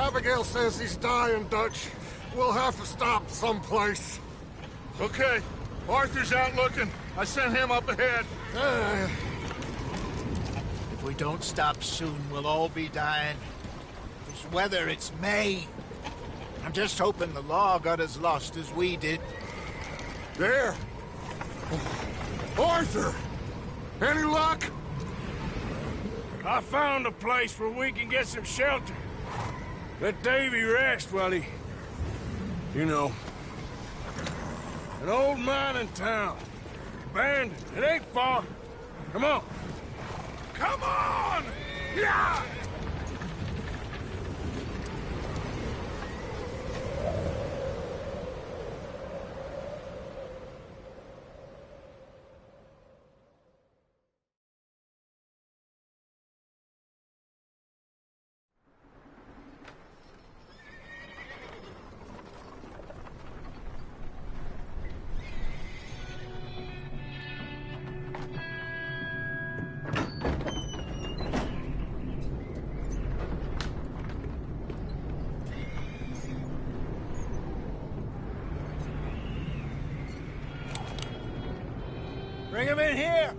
Abigail says he's dying, Dutch. We'll have to stop someplace. Okay. Arthur's out looking. I sent him up ahead. If we don't stop soon, we'll all be dying. This weather, it's May. I'm just hoping the law got as lost as we did. There! Arthur! Any luck? I found a place where we can get some shelter. Let Davy rest while he... You know. An old mining town. Abandoned. It ain't far. Come on. Come on! Yeah! Bring him in here!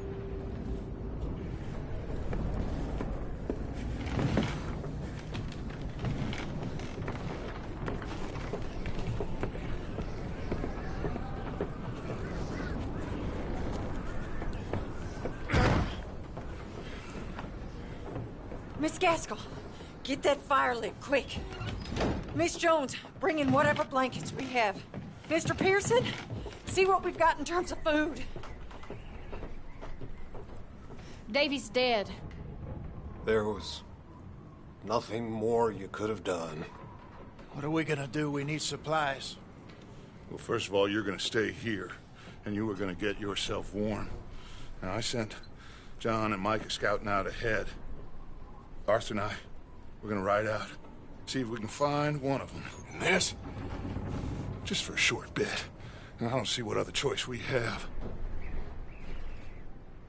Miss Gaskell, get that fire lit, quick. Miss Jones, bring in whatever blankets we have. Mr. Pearson, see what we've got in terms of food. Davy's dead. There was nothing more you could have done. What are we gonna do? We need supplies. Well, first of all, you're gonna stay here, and you were gonna get yourself warm. Now, I sent John and Micah scouting out ahead. Arthur and I, we're gonna ride out, see if we can find one of them. And this, just for a short bit. And I don't see what other choice we have.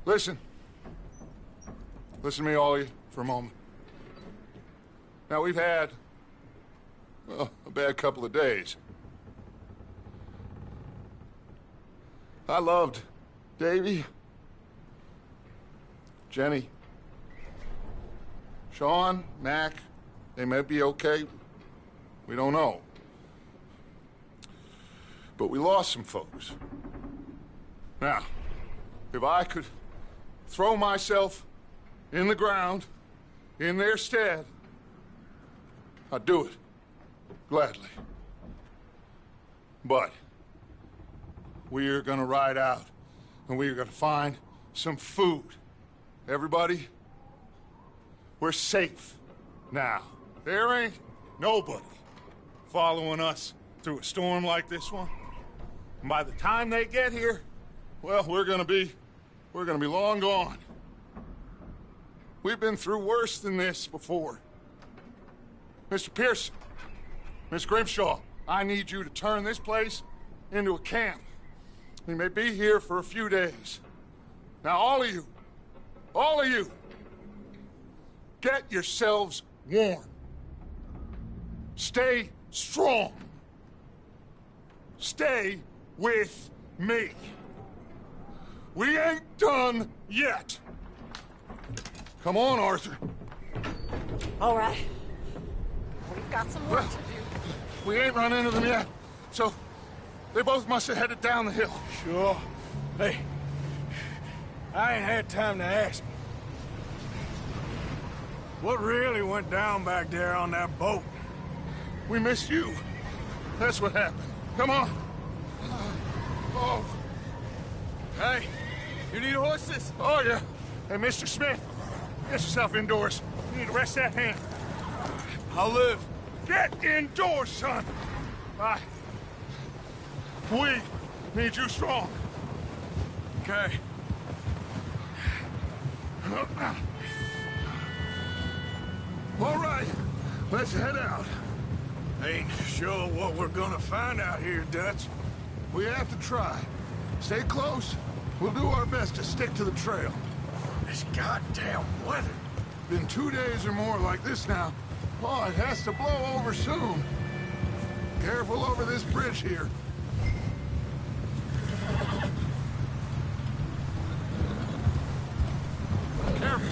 Listen. Listen to me, all of you, for a moment. Now, we've had, well, a bad couple of days. I loved Davy, Jenny, Sean, Mac. They may be okay. We don't know. But we lost some folks. Now, if I could throw myself in the ground, in their stead, I'd do it, gladly. But we are gonna ride out, and we are gonna find some food. Everybody, we're safe now. There ain't nobody following us through a storm like this one. And by the time they get here, well, we're gonna be long gone. We've been through worse than this before. Mr. Pearson, Miss Grimshaw, I need you to turn this place into a camp. We may be here for a few days. Now, all of you, get yourselves warm. Stay strong. Stay with me. We ain't done yet. Come on, Arthur. All right. We've got some work to do. We ain't run into them yet, so they both must have headed down the hill. Sure. Hey, I ain't had time to ask. What really went down back there on that boat? We missed you. That's what happened. Come on. Oh. Hey, you need horses? Oh, yeah. Hey, Mr. Smith, get yourself indoors. You need to rest that hand. I'll live. Get indoors, son. We need you strong. Okay. All right, let's head out. Ain't sure what we're gonna find out here, Dutch. We have to try. Stay close. We'll do our best to stick to the trail. This goddamn weather. Been 2 days or more like this now. Oh, it has to blow over soon. Careful over this bridge here. Careful.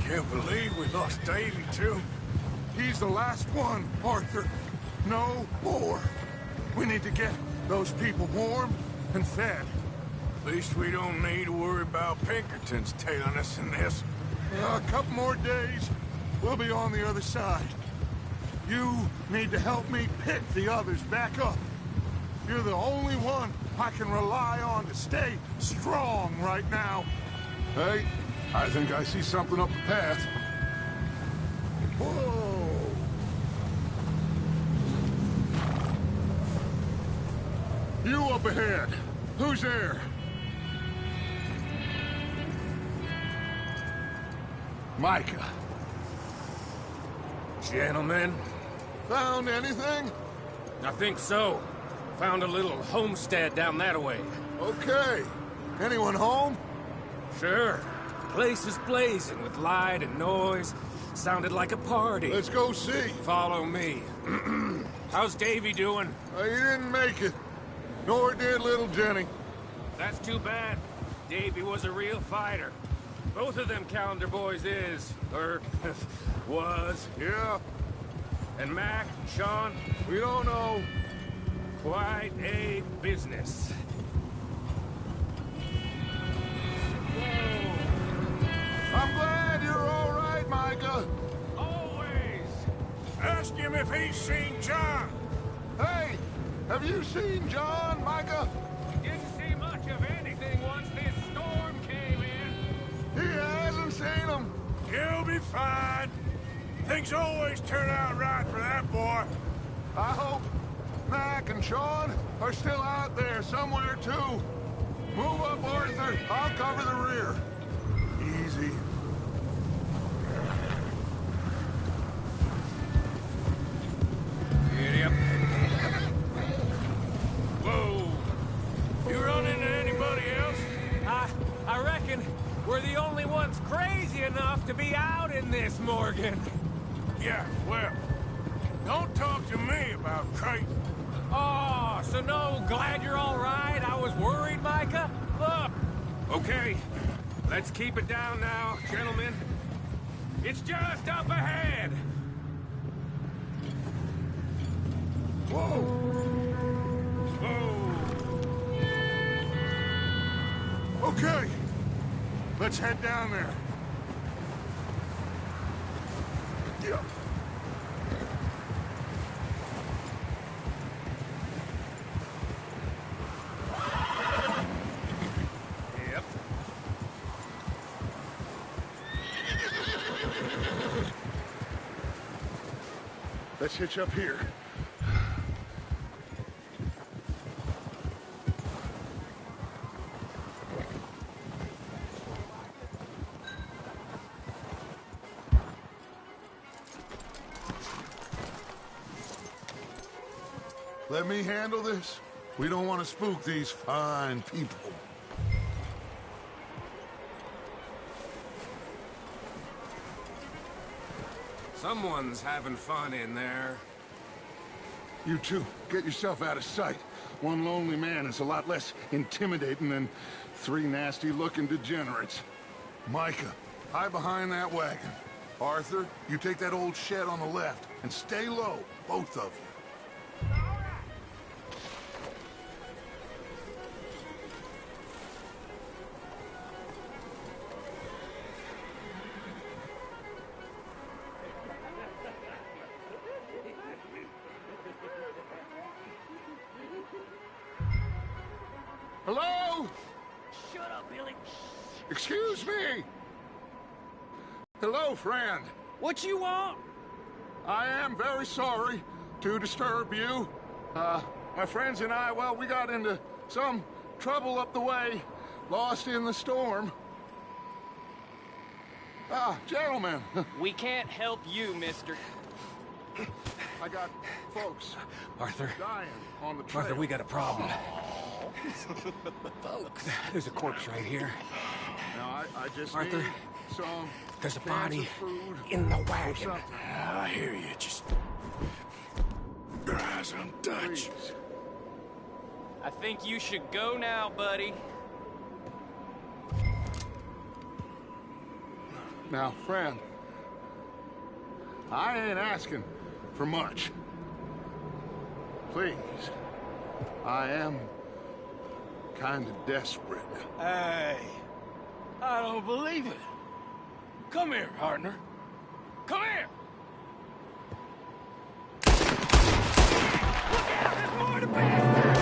Can't believe we lost Davy, too. He's the last one, Arthur. No more. We need to get those people warm and fed. At least we don't need to worry about Pinkertons tailing us in this. A couple more days, we'll be on the other side. You need to help me pick the others back up. You're the only one I can rely on to stay strong right now. Hey, I think I see something up the path. Whoa! You up ahead. Who's there? Micah. Gentlemen, Found anything? I think so. Found a little homestead down that way. Okay. Anyone home? Sure. Place is blazing with light and noise. Sounded like a party. Let's go see. Follow me. How's Davy doing? He didn't make it. Nor did little Jenny. That's too bad. Davy was a real fighter. Both of them Calendar boys is, or was. Yeah, And Mac, Sean, we don't know. quite a business. I'm glad you're all right, Micah. Always! Ask him if he's seen John. Hey, have you seen John, Micah? Didn't see much of anything once this storm came in. He hasn't seen him. He'll be fine. Things always turn out right for that boy. I hope Mac and Sean are still out there somewhere, too. Move up, Arthur. I'll cover the rear. Easy. Giddy up. Whoa. You run into anybody else? I reckon we're the only ones crazy enough to be out in this, Morgan. Yeah, well, don't talk to me about Creighton. Oh, so no, glad you're all right. I was worried, Micah. Look. Okay, let's keep it down now, gentlemen. It's just up ahead. Whoa. Whoa. Okay. Let's head down there. Yep. Yep. Let's hitch up here. Let me handle this. We don't want to spook these fine people. Someone's having fun in there. You two, get yourself out of sight. One lonely man is a lot less intimidating than three nasty-looking degenerates. Micah, hide behind that wagon. Arthur, you take that old shed on the left, and stay low, both of you. Hello? Shut up, Billy. Excuse me? Hello, friend. What you want? I am very sorry to disturb you. My friends and I, well, we got into some trouble up the way, lost in the storm. Gentlemen, We can't help you, mister. I got folks Arthur. dying on the trail. Arthur, we got a problem. Folks. There's a corpse right here. Now, I just Arthur, need some. There's a cans body of food, in the or wagon. something. I hear you. Just your eyes on Dutch. Please. I think you should go now, buddy. Now, friend, I ain't asking for much. Please, I am kind of desperate. Hey, I don't believe it. Come here, partner. Come here. Look out! There's more to bastard!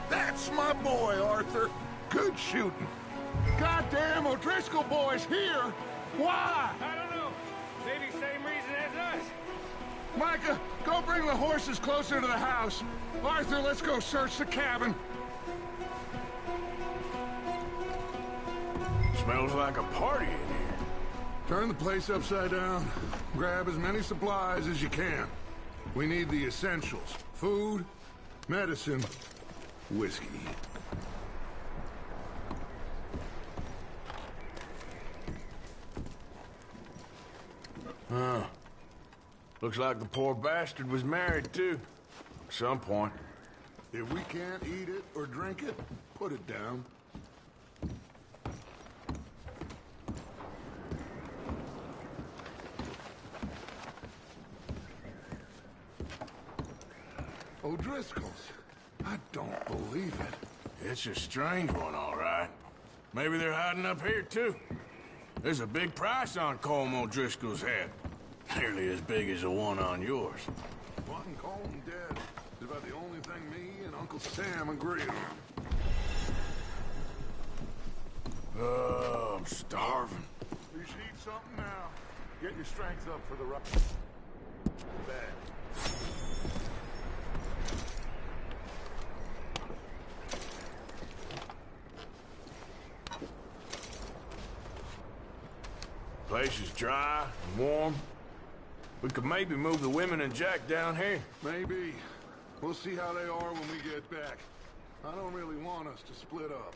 That's my boy, Arthur. Good shooting. Goddamn O'Driscoll boy's here. Why? I don't know. Maybe same reason as us. Micah, go bring the horses closer to the house. Arthur, let's go search the cabin. Smells like a party in here. Turn the place upside down. Grab as many supplies as you can. We need the essentials. Food, medicine, whiskey. Huh. Looks like the poor bastard was married, too. At some point. If we can't eat it or drink it, put it down. O'Driscoll's. I don't believe it. It's a strange one, all right. Maybe they're hiding up here, too. There's a big price on Colm O'Driscoll's head. Nearly as big as the one on yours. Wanting Colm dead is about the only thing me and Uncle Sam agree on. Oh, I'm starving. You should eat something now. Get your strength up for the ride. Bad. Place is dry and warm. We could maybe move the women and Jack down here. Maybe. We'll see how they are when we get back. I don't really want us to split up.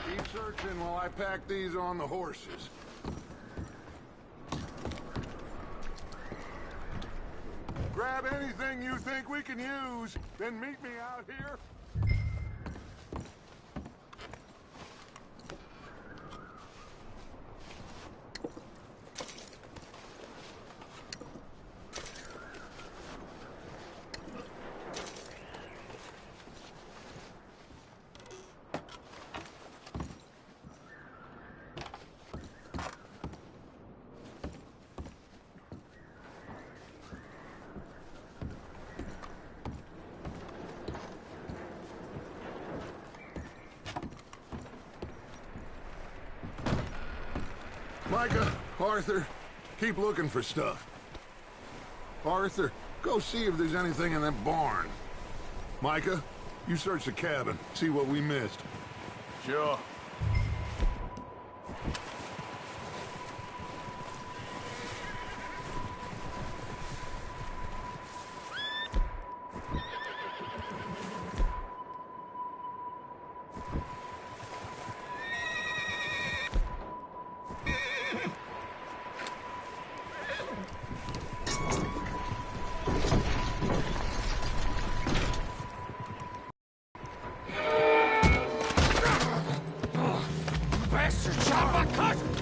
Keep searching while I pack these on the horses. Grab anything you think we can use, then meet me out here. Micah, Arthur, keep looking for stuff. Arthur, go see if there's anything in that barn. Micah, you search the cabin, see what we missed. Sure.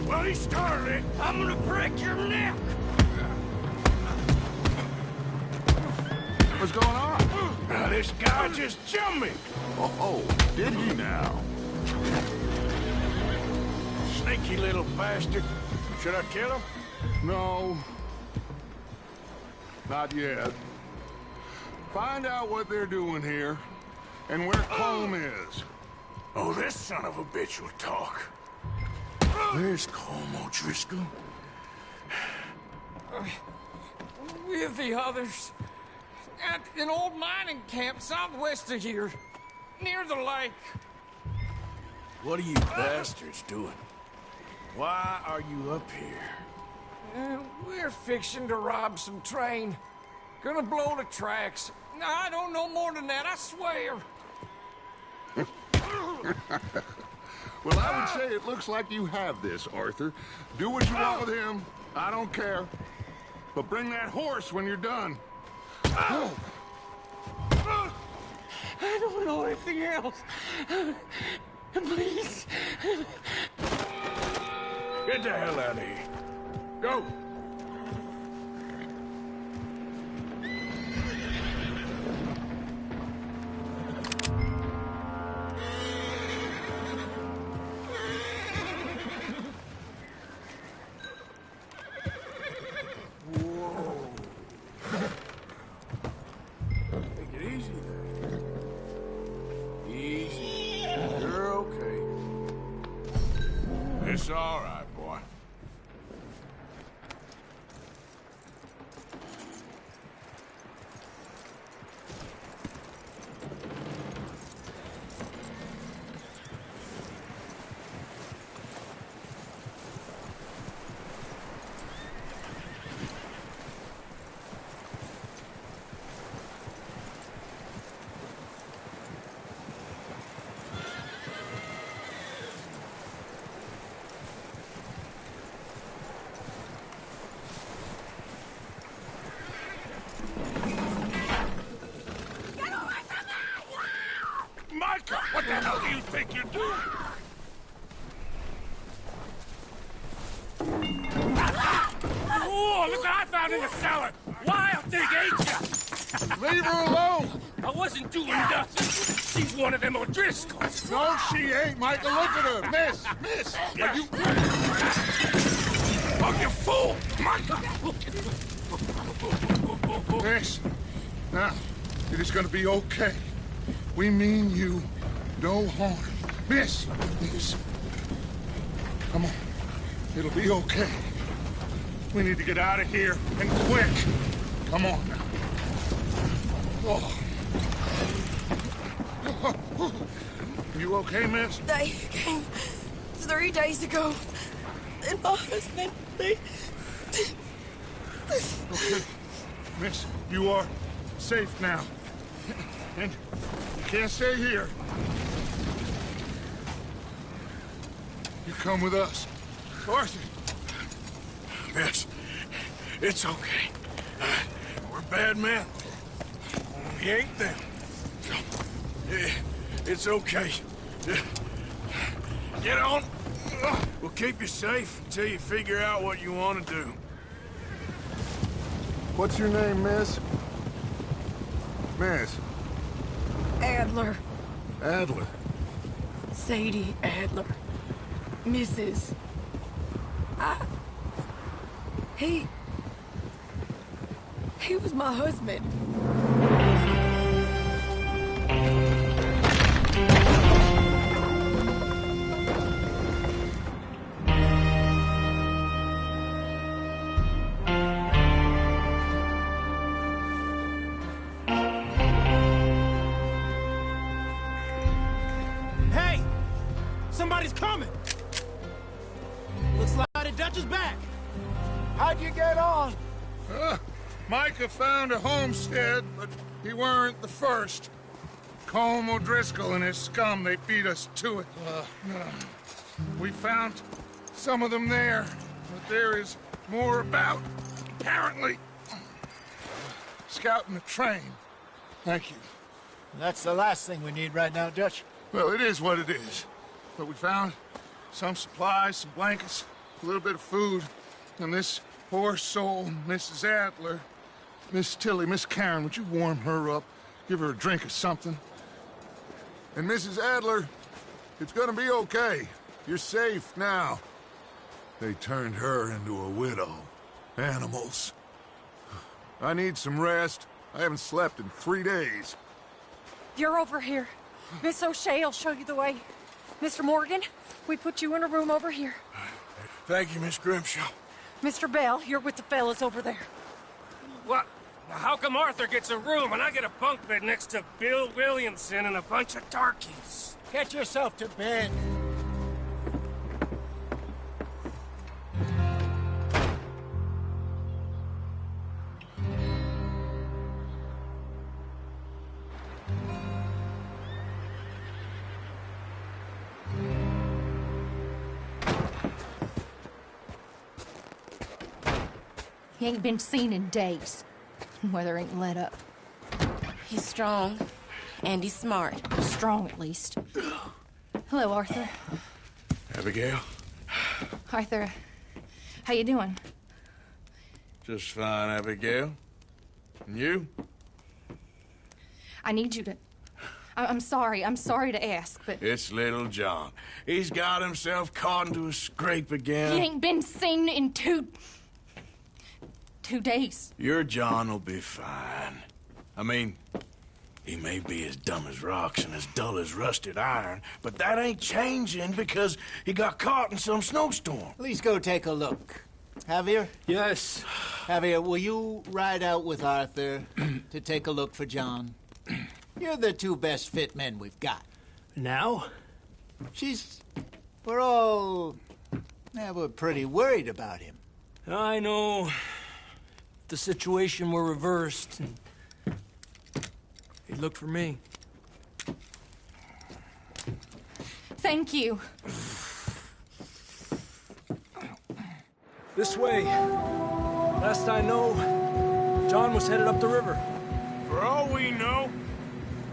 Well, he started it. I'm gonna break your neck. Whatever's going on? Now, this guy just jumped me. Oh, did he now? Sneaky little bastard. Should I kill him? No. Not yet. Find out what they're doing here, and where Colm is. Oh, this son of a bitch will talk. Where's Colm O'Driscoll? With the others. At an old mining camp southwest of here. Near the lake. What are you bastards doing? Why are you up here? We're fixing to rob some train. Gonna blow the tracks. I don't know more than that, I swear. Well, I would say it looks like you have this, Arthur. Do what you want with him. I don't care. But bring that horse when you're done. I don't know anything else. Please. Get the hell out of here. Go. It's all right, boy. What the hell do you think you're doing? Oh, look what I found in the cellar! Wild thing, ain't ya? Leave her alone! I wasn't doing nothing. She's one of them O'Driscolls. No, she ain't, Michael. Look at her. Miss! Are you... Oh, you fool! Michael! Miss, now, it is gonna be okay. We mean you no harm. Miss! Come on. It'll be okay. We need to get out of here, and quick. Come on now. Oh. You okay, miss? They came 3 days ago. And my husband, they... Okay. Miss, you are safe now. And you can't stay here. You come with us. Arthur. Miss, it's okay. We're bad men. We ain't them. It's okay. Get on. We'll keep you safe until you figure out what you want to do. What's your name, miss? Miss. Adler. Adler. Sadie Adler. Mrs. He was my husband. Hey! Somebody's coming! Looks like the Dutch is back! How'd you get on? Micah found a homestead, but he weren't the first. Colm O'Driscoll and his scum, they beat us to it. We found some of them there, but there is more about, apparently. Scouting the train. Thank you. That's the last thing we need right now, Dutch. Well, it is what it is. But we found some supplies, some blankets, a little bit of food, and this poor soul, Mrs. Adler, Miss Tilly, Miss Karen, would you warm her up? Give her a drink or something? And Mrs. Adler, it's gonna be okay. You're safe now. They turned her into a widow. Animals. I need some rest. I haven't slept in 3 days. You're over here. Miss O'Shea will show you the way. Mr. Morgan, we put you in a room over here. Thank you, Miss Grimshaw. Mr. Bell, you're with the fellas over there. What? How come Arthur gets a room and I get a bunk bed next to Bill Williamson and a bunch of darkies? Get yourself to bed. He ain't been seen in days. Weather ain't let up. He's strong, and he's smart. Strong, at least. Hello, Arthur. Abigail? Arthur, how you doing? Just fine, Abigail. And you? I need you to... I'm sorry to ask, but... It's little John. He's got himself caught into a scrape again. He ain't been seen in 2 days. Your John will be fine. I mean, he may be as dumb as rocks and as dull as rusted iron, but that ain't changing because he got caught in some snowstorm. Please go take a look. Javier? Yes. Javier, will you ride out with Arthur to take a look for John? You're the 2 best fit men we've got. Now? We're pretty worried about him. I know. If the situation were reversed, he'd look for me. Thank you. This way. Last I know, John was headed up the river. For all we know,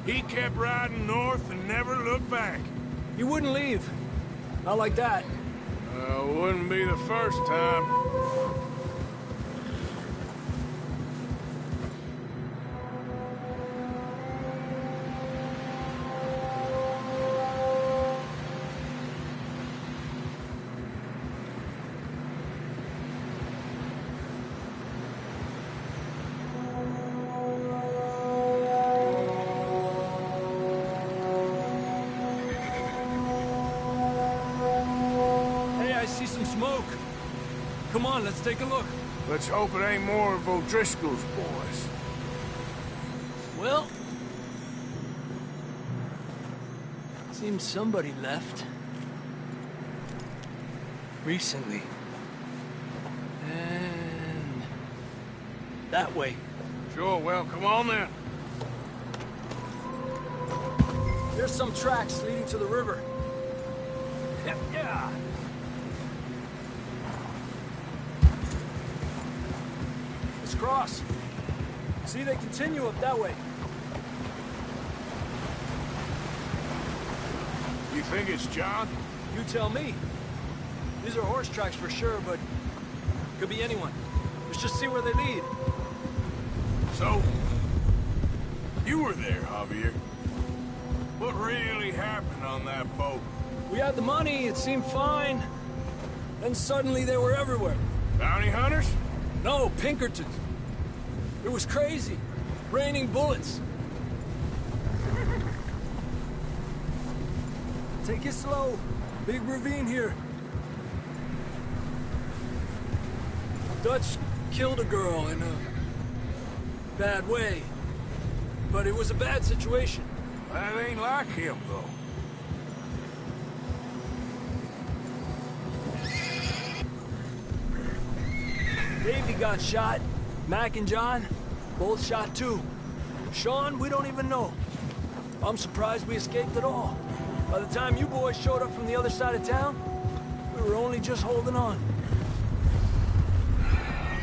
he kept riding north and never looked back. He wouldn't leave. Not like that. Wouldn't be the first time. Come on, let's take a look. Let's hope it ain't more of O'Driscoll's boys. Well... seems somebody left. Recently. And... that way. Sure, well, come on then. There's some tracks leading to the river. Yeah. Let's cross. See, they continue up that way. You think it's John? You tell me. These are horse tracks for sure, but could be anyone. Let's just see where they lead. So, you were there, Javier. What really happened on that boat? We had the money, it seemed fine. Then suddenly they were everywhere. Bounty hunters? No, Pinkertons. It was crazy. Raining bullets. Take it slow. Big ravine here. Dutch killed a girl in a bad way. But it was a bad situation. That ain't like him, though. Davey got shot. Mac and John, both shot too. Sean, we don't even know. I'm surprised we escaped at all. By the time you boys showed up from the other side of town, we were only just holding on.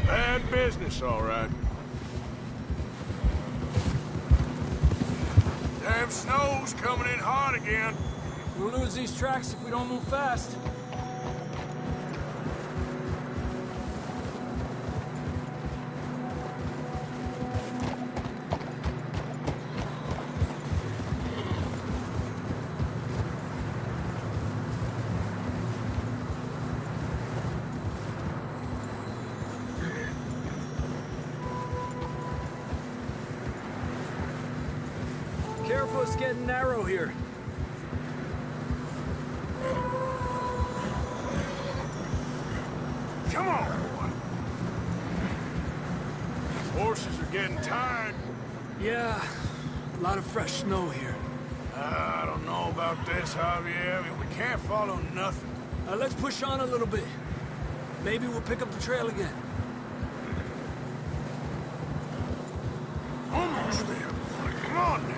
Bad business, all right. Damn snow's coming in hot again. We'll lose these tracks if we don't move fast. was getting narrow here. Come on, boy. Horses are getting tired. Yeah, a lot of fresh snow here. I don't know about this, Javier. I mean, we can't follow nothing. Let's push on a little bit. Maybe we'll pick up the trail again. Almost there, boy. Come on now.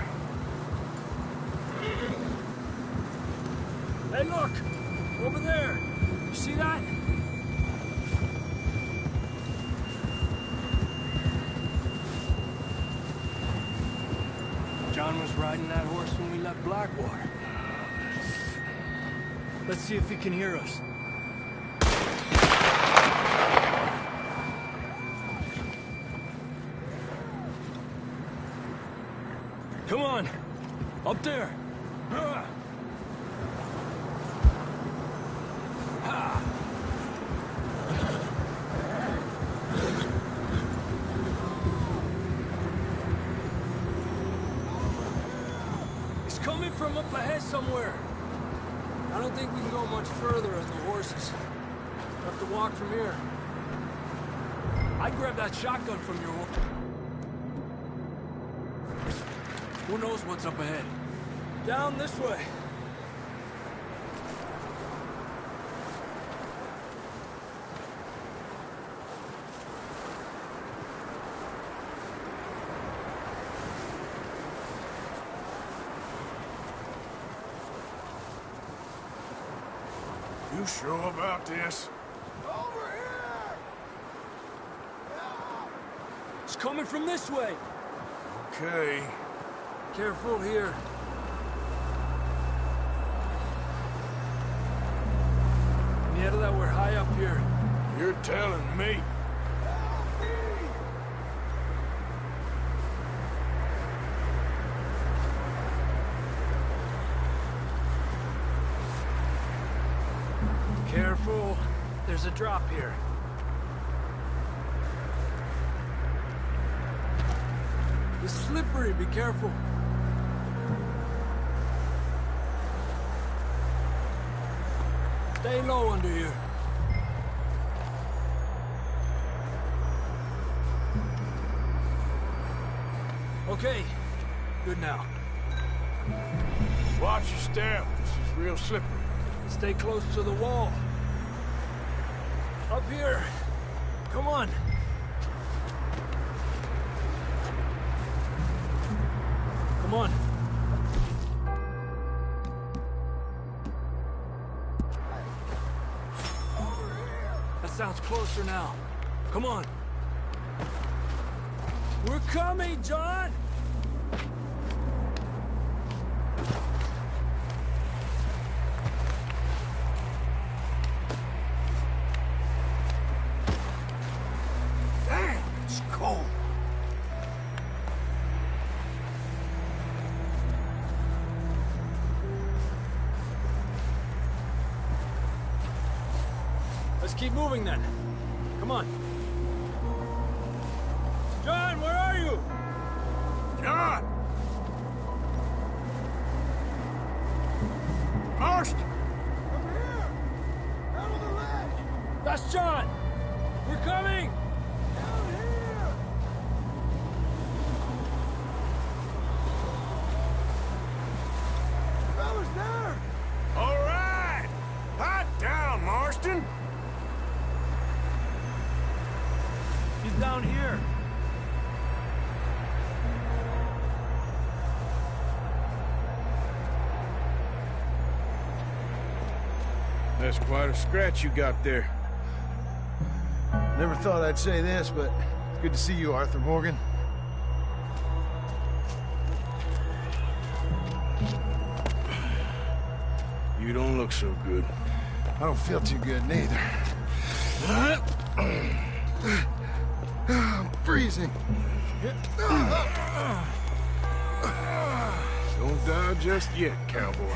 Hey, look! Over there! You see that? John was riding that horse when we left Blackwater. Let's see if he can hear us. Come on! Up there! It's coming from up ahead somewhere. I don't think we can go much further as the horses. We'll have to walk from here. I'd grab that shotgun from your horse. Who knows what's up ahead? Down this way. You sure about this? It's coming from this way. Okay. Careful here. Any idea that we're high up here? You're telling me. Careful. There's a drop here. It's slippery. Be careful. Stay low under here. Okay. Good now. Watch your step. This is real slippery. Stay close to the wall. Up here. Come on. Come on. That sounds closer now. Come on. We're coming, John! Damn, it's cold. Let's keep moving then. Come on. John, where are you? John! Marston! Over here! Out on the ledge! That's John! We're coming! Down here! Fellas there! All right! Hot down, Marston! He's down here. That's quite a scratch you got there. Never thought I'd say this, but it's good to see you, Arthur Morgan. You don't look so good. I don't feel too good, neither. I'm freezing. Don't die just yet, cowboy.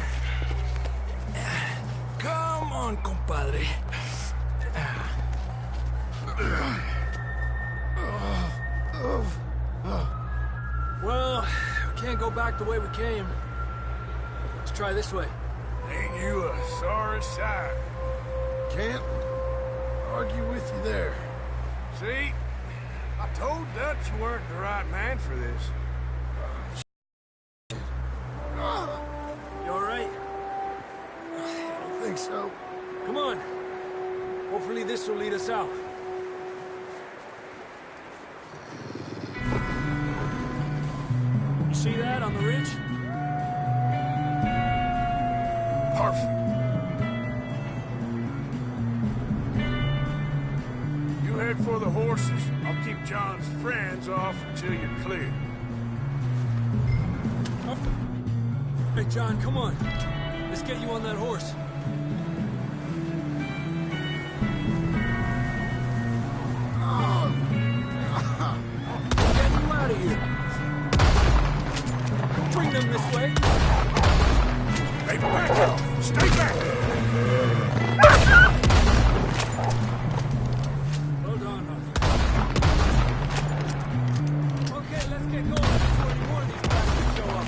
Come on, compadre. Well, we can't can't go back the way we came. Let's try this way. Ain't you a sorry sight? Can't argue with you there. See? I told Dutch you weren't the right man for this. You all right? I don't think so. Come on. Hopefully this will lead us out. You see that on the ridge? Perfect. You head for the horses. I'll keep John's friends off until you're clear. Hey, John, come on. Let's get you on that horse. Get you out of here. Bring them this way. Hey, back off! Stay back! Hold on, Arthur. Okay, let's get going before any more of these bastards show up.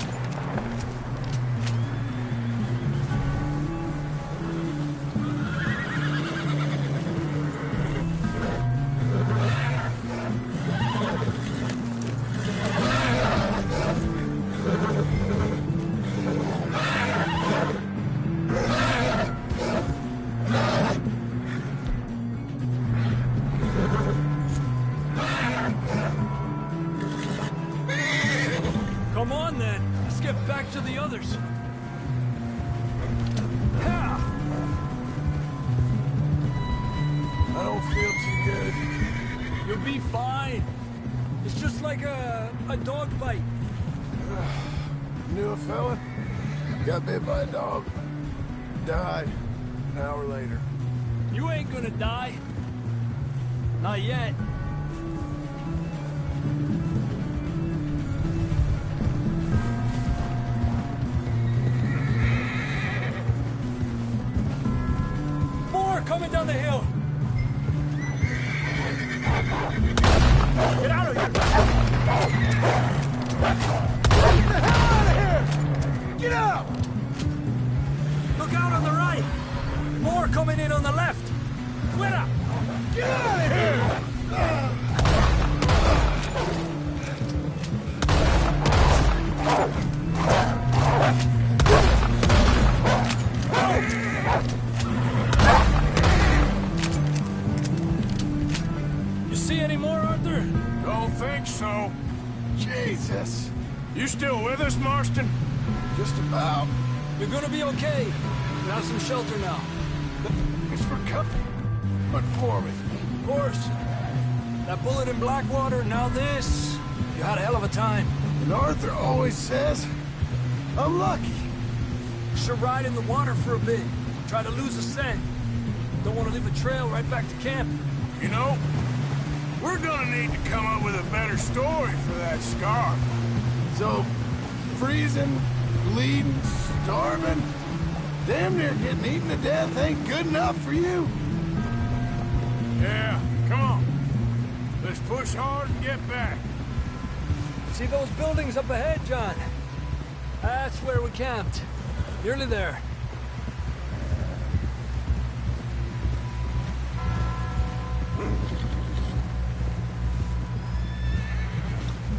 Come on, then. Let's get back to the others. I don't feel too good. You'll be fine. It's just like a dog bite. Knew a fella? Got bit by a dog. Died an hour later. You ain't gonna die. Not yet. More coming down the hill. Get out of here! Get the hell out of here! Get out! Look out on the right. More coming in on the left. Fuera! Get out of here! You see any more, Arthur? Don't think so. Jesus! You still with us, Marston? Just about. You're gonna be okay. You have some shelter now. Thanks for coming. But for me. Of course. That bullet in Blackwater, now this. You had a hell of a time. And Arthur always says, I'm lucky. Should ride in the water for a bit. Try to lose a scent. Don't want to leave a trail right back to camp. You know, we're gonna need to come up with a better story for that scar. So, freezing, bleeding, starving, damn near getting eaten to death ain't good enough for you. Yeah, come on. Let's push hard and get back. See those buildings up ahead, John? That's where we camped. Nearly there.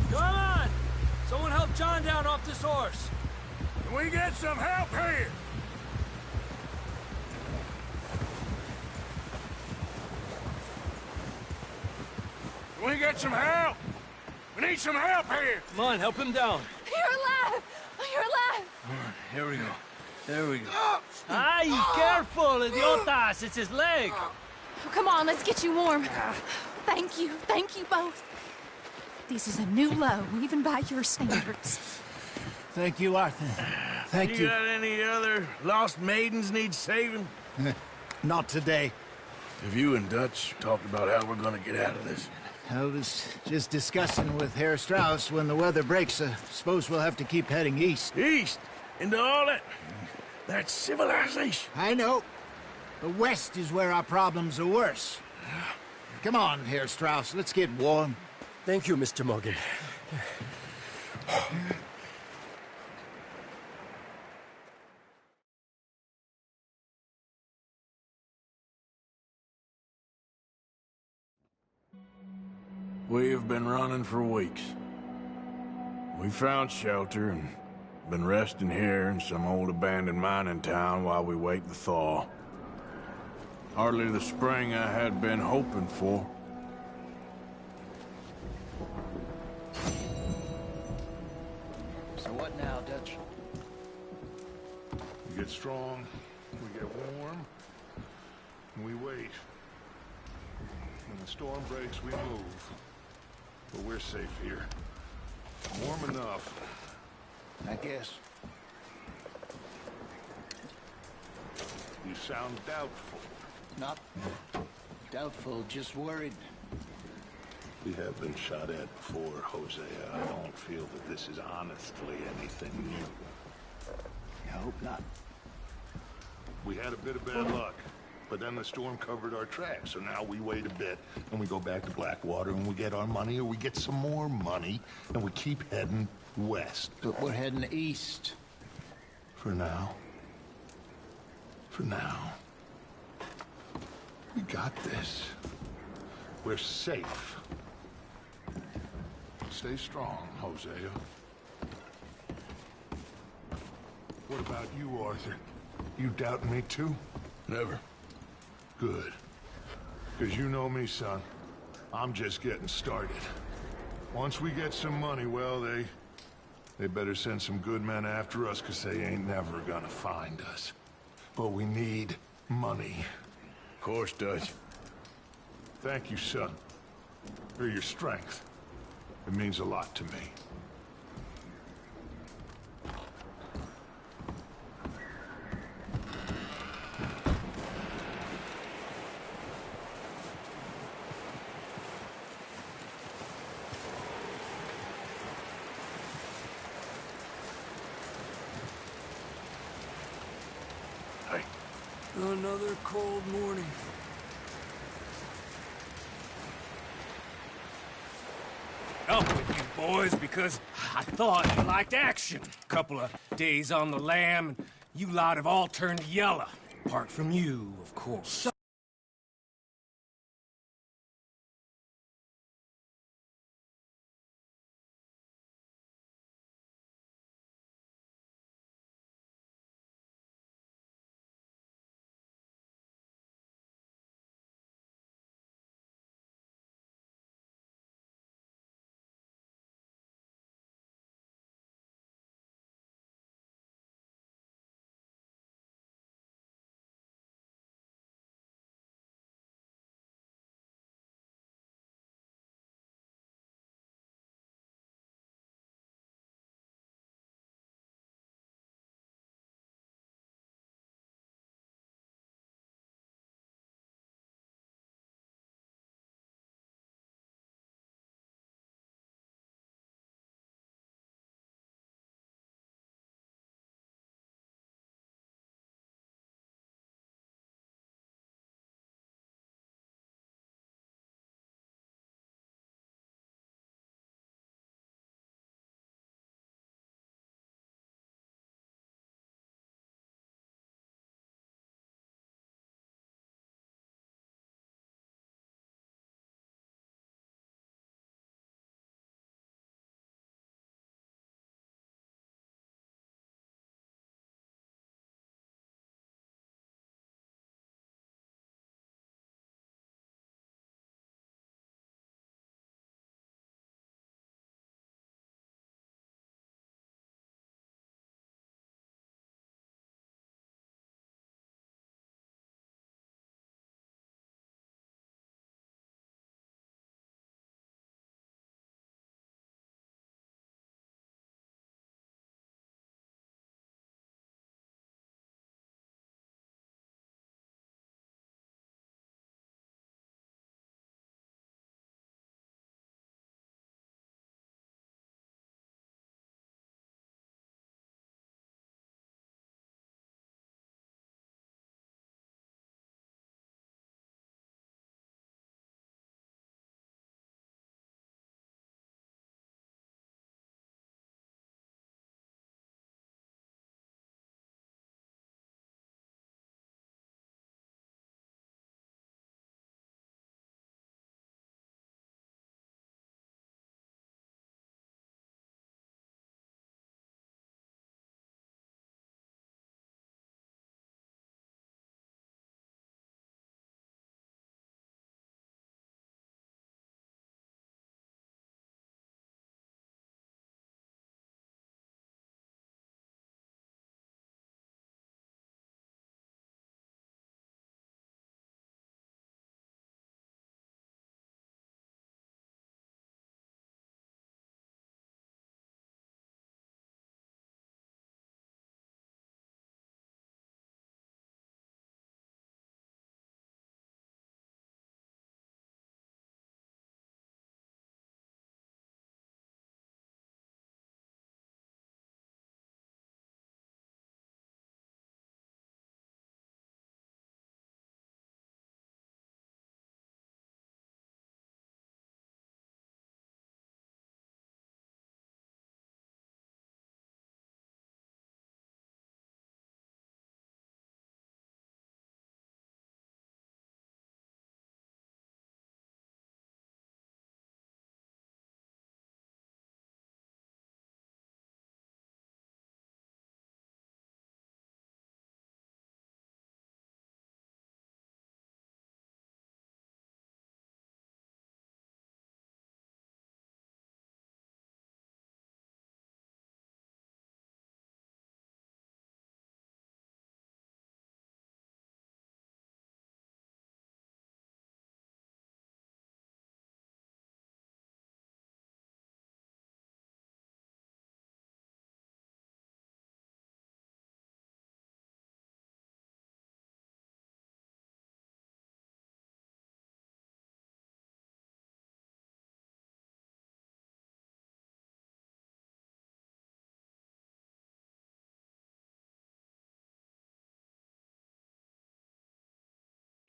Come on! Someone help John down off this horse. Can we get some help here? Can we get some help? We need some help here. Come on, help him down. You're alive! You're alive! Here we go. There we go. Ay, careful, idiotas! It's his leg. Oh, come on, let's get you warm. Thank you both. This is a new low, even by your standards. Thank you, Arthur. Thank you. You got any other lost maidens need saving? Not today. Have you and Dutch talked about how we're gonna get out of this? I was just discussing with Herr Strauss when the weather breaks. Suppose we'll have to keep heading east. East? Into all that civilization? I know. The west is where our problems are worse. Come on, Herr Strauss, let's get warm. Thank you, Mr. Morgan. We have been running for weeks. We found shelter and been resting here in some old abandoned mining town while we wait the thaw. Hardly the spring I had been hoping for. So what now, Dutch? We get strong, we get warm, and we wait. When the storm breaks, we move. But we're safe here. Warm enough. I guess. You sound doubtful. Not doubtful, just worried. We have been shot at before, Hosea. I don't feel that this is honestly anything new. I hope not. We had a bit of bad luck, but then the storm covered our tracks, so now we wait a bit, and we go back to Blackwater, and we get our money, or we get some more money, and we keep heading west. But we're heading east. For now. For now. We got this. We're safe. Stay strong, Hosea. What about you, Arthur? You doubting me too? Never. Good. Because you know me, son. I'm just getting started. Once we get some money, well, they better send some good men after us, because they ain't never gonna find us. But we need money. Of course, Dutch. Thank you, son. For your strength. It means a lot to me. Hey. Another cold morning. Up with you boys because I thought you liked action. Couple of days on the lam, and you lot have all turned yellow. Apart from you, of course.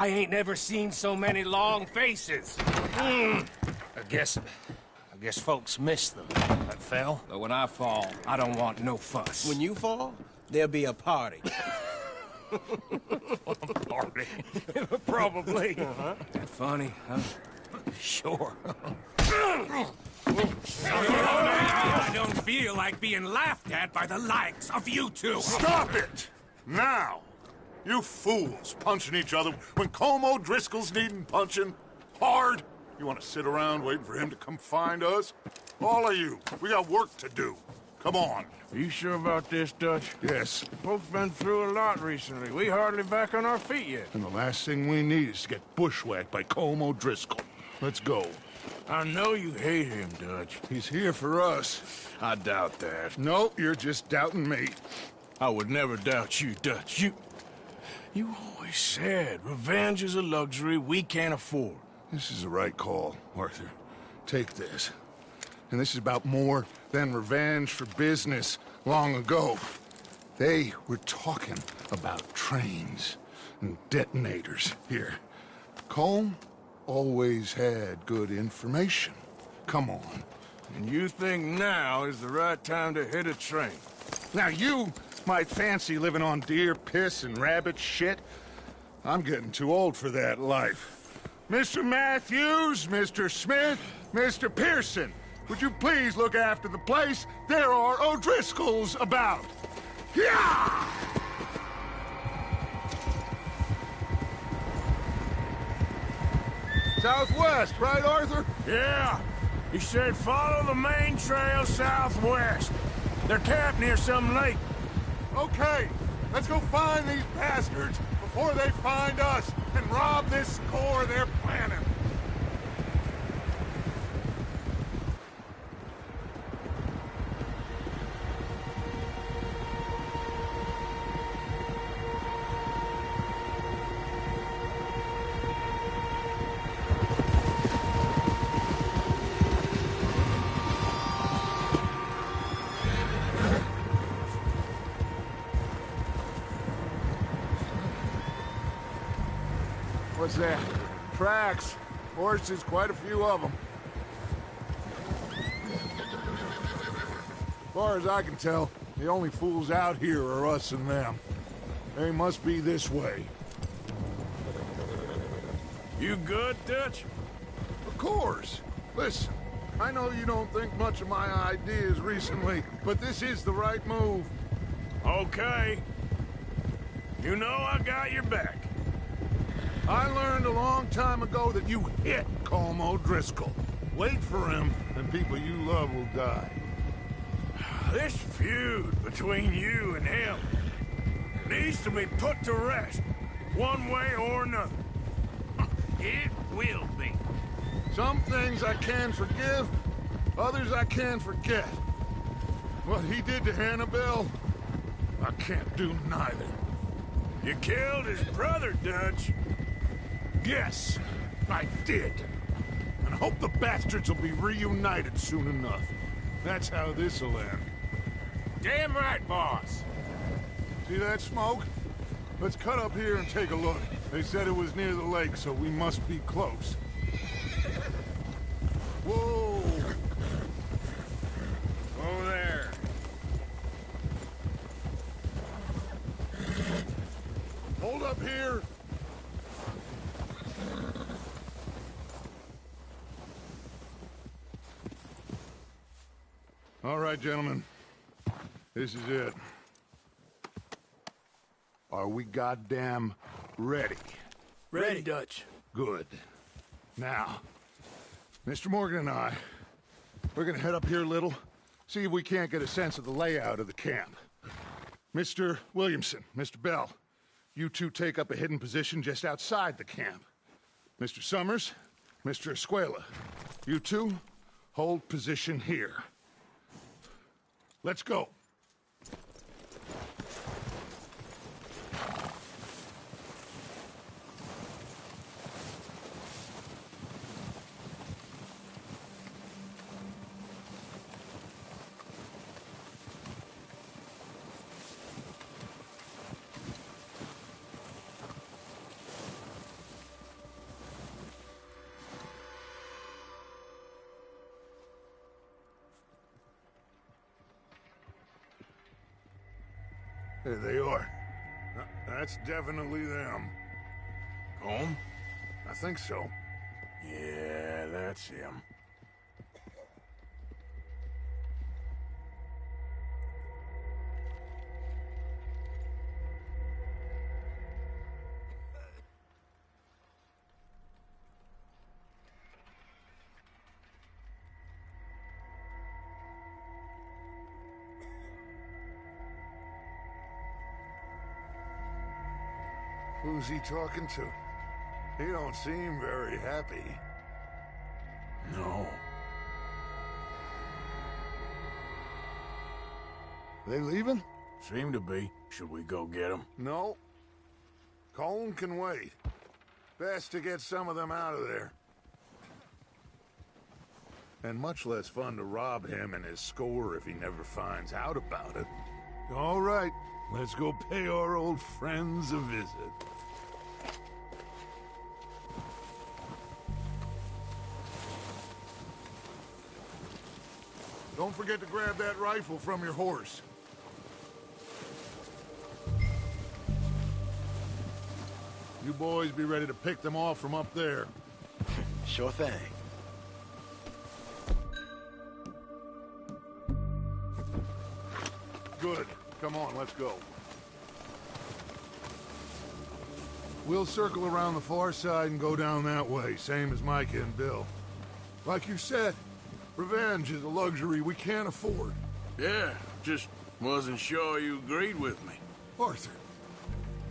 I ain't never seen so many long faces. I guess folks miss them that fell. But when I fall, I don't want no fuss. When you fall, there'll be a party. Party? Probably. That funny, huh? Sure. I don't feel like being laughed at by the likes of you two. Stop it! Now! You fools punching each other when Colm O'Driscoll's needing punching. Hard! You want to sit around waiting for him to come find us? All of you, we got work to do. Come on. Are you sure about this, Dutch? Yes. Folks been through a lot recently. We hardly back on our feet yet. And the last thing we need is to get bushwhacked by Colm O'Driscoll. Let's go. I know you hate him, Dutch. He's here for us. I doubt that. No, you're just doubting me. I would never doubt you, Dutch. You always said revenge is a luxury we can't afford. This is the right call, Arthur. Take this. And this is about more than revenge for business long ago. They were talking about trains and detonators here. Colm always had good information. Come on. And you think now is the right time to hit a train? Now you might fancy living on deer piss and rabbit shit. I'm getting too old for that life. Mr. Matthews, Mr. Smith, Mr. Pearson, would you please look after the place? There are O'Driscolls about. Yeah! Southwest, right, Arthur? Yeah. He said follow the main trail southwest. They're camped near some lake. Okay, let's go find these bastards before they find us and rob this score they're planning. What's that? Tracks. Horses, quite a few of them. As far as I can tell, the only fools out here are us and them. They must be this way. You good, Dutch? Of course. Listen, I know you don't think much of my ideas recently, but this is the right move. Okay. You know I got your back. I learned a long time ago that you hit Colm O'Driscoll. Wait for him, and people you love will die. This feud between you and him needs to be put to rest, one way or another. It will be. Some things I can forgive, others I can forget. What he did to Annabelle, I can't do neither. You killed his brother, Dutch. Yes, I did. And I hope the bastards will be reunited soon enough. That's how this'll end. Damn right, boss. See that smoke? Let's cut up here and take a look. They said it was near the lake, so we must be close. Whoa! Over there. Hold up here! All right, gentlemen. This is it. Are we goddamn ready? Ready, Dutch. Good. Now, Mr. Morgan and I, we're gonna head up here a little, see if we can't get a sense of the layout of the camp. Mr. Williamson, Mr. Bell, you two take up a hidden position just outside the camp. Mr. Summers, Mr. Escuela, you two hold position here. Let's go. There they are. That's definitely them. Home? I think so. Yeah, that's him. Who's he talking to? He don't seem very happy. No. They leaving? Seem to be. Should we go get them? No. Colm can wait. Best to get some of them out of there. And much less fun to rob him and his score if he never finds out about it. All right, let's go pay our old friends a visit. Don't forget to grab that rifle from your horse. You boys be ready to pick them off from up there. Sure thing. Good. Come on, let's go. We'll circle around the far side and go down that way, same as Micah and Bill. Like you said, revenge is a luxury we can't afford. Yeah, just wasn't sure you agreed with me. Arthur.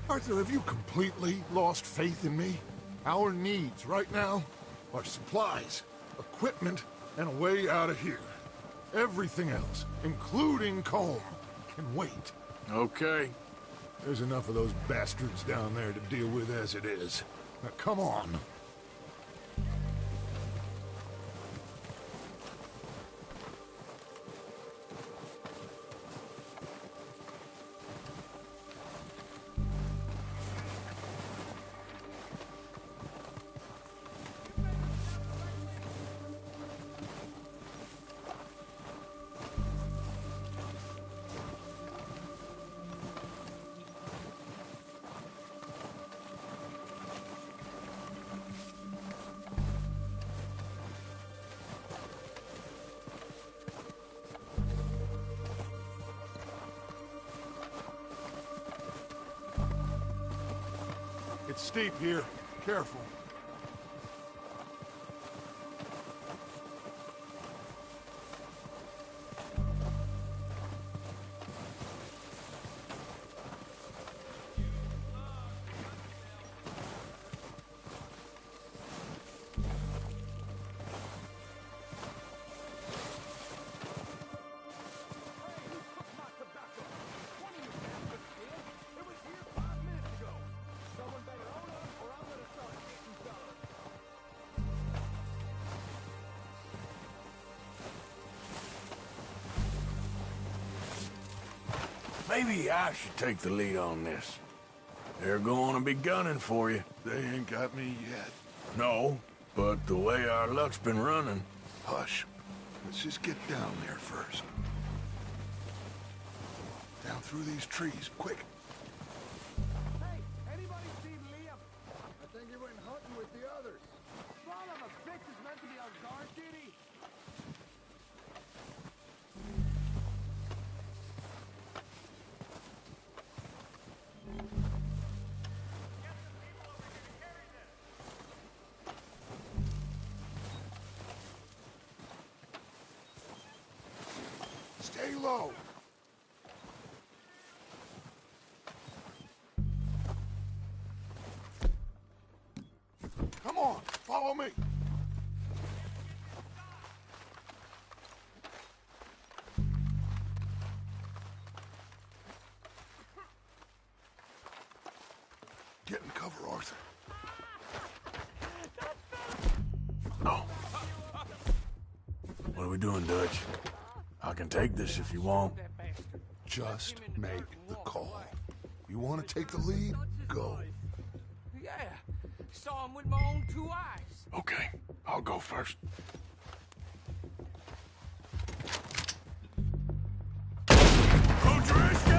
Arthur, have you completely lost faith in me? Our needs right now are supplies, equipment, and a way out of here. Everything else, including Colm, can wait. Okay. There's enough of those bastards down there to deal with as it is. Now, come on. It's steep here. Careful. Maybe I should take the lead on this. They're going to be gunning for you. They ain't got me yet. No, but the way our luck's been running... Hush. Let's just get down there first. Down through these trees, quick. Hey, anybody seen Liam? I think he went hunting with the others. Son of a bitch is meant to be on guard duty. Stay low. Come on, follow me. Get in cover, Arthur. Oh. What are we doing, Dutch? I can take this if you want. Just make the call. You want to take the lead? Go. Yeah, saw him with my own 2 eyes. Okay, I'll go first. O'Driscoll!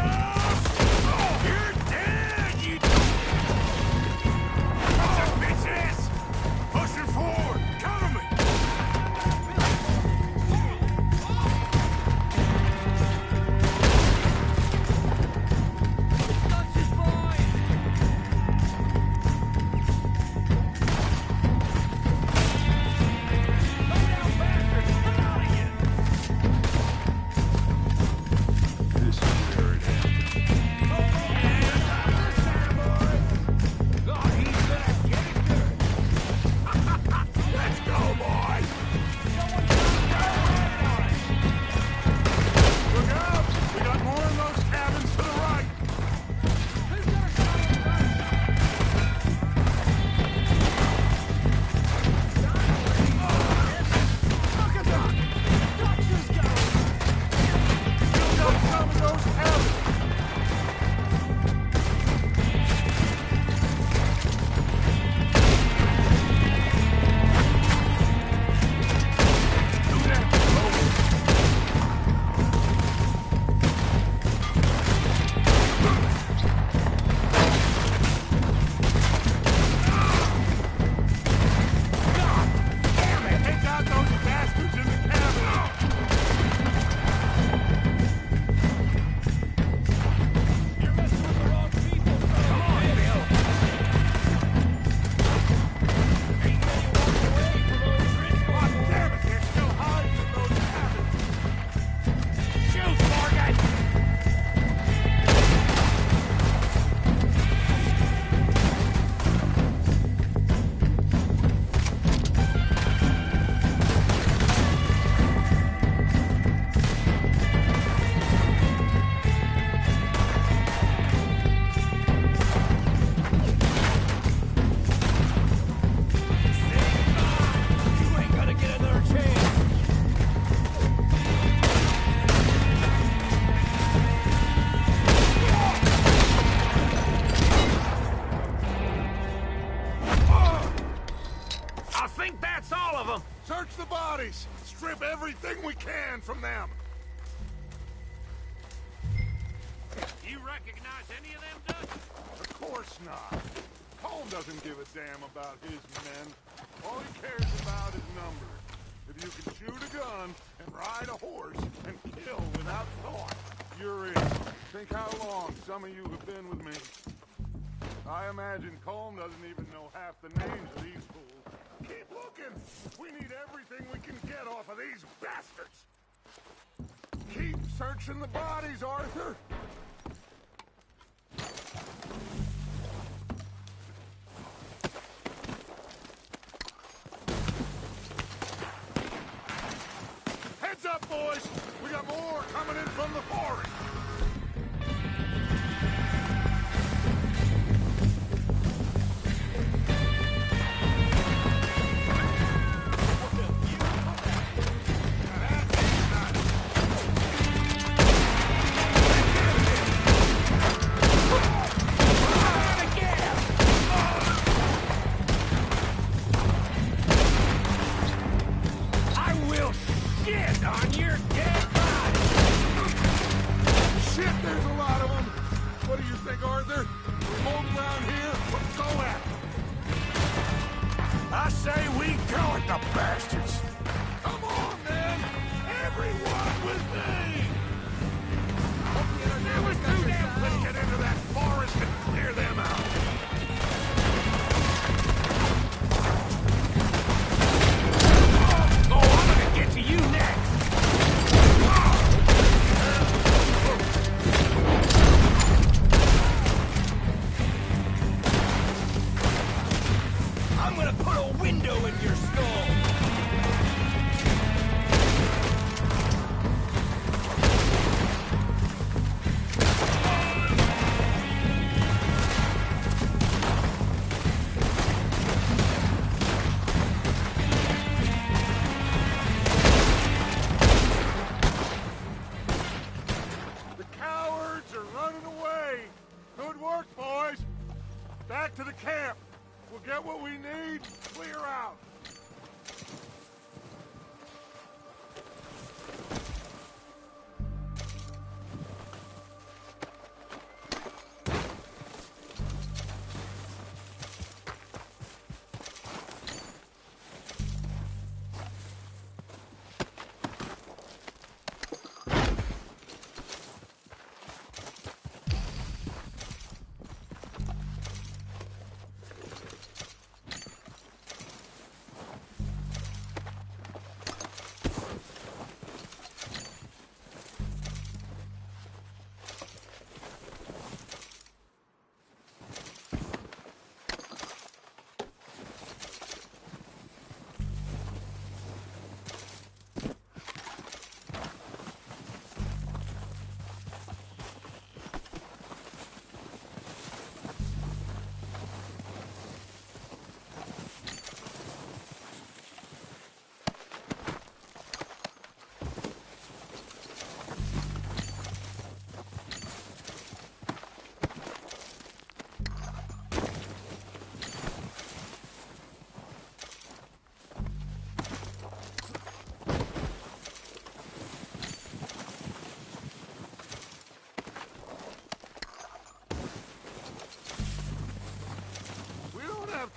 all of them! Search the bodies! Strip everything we can from them! You recognize any of them, Dutch? Of course not. Colm doesn't give a damn about his men. All he cares about is numbers. If you can shoot a gun and ride a horse and kill without thought, you're in. Think how long some of you have been with me. I imagine Colm doesn't even know half the names of these fools. Keep looking! We need everything we can get off of these bastards! Keep searching the bodies, Arthur! Heads up, boys! We got more coming in from the forest! Back to the camp. We'll get what we need, clear out.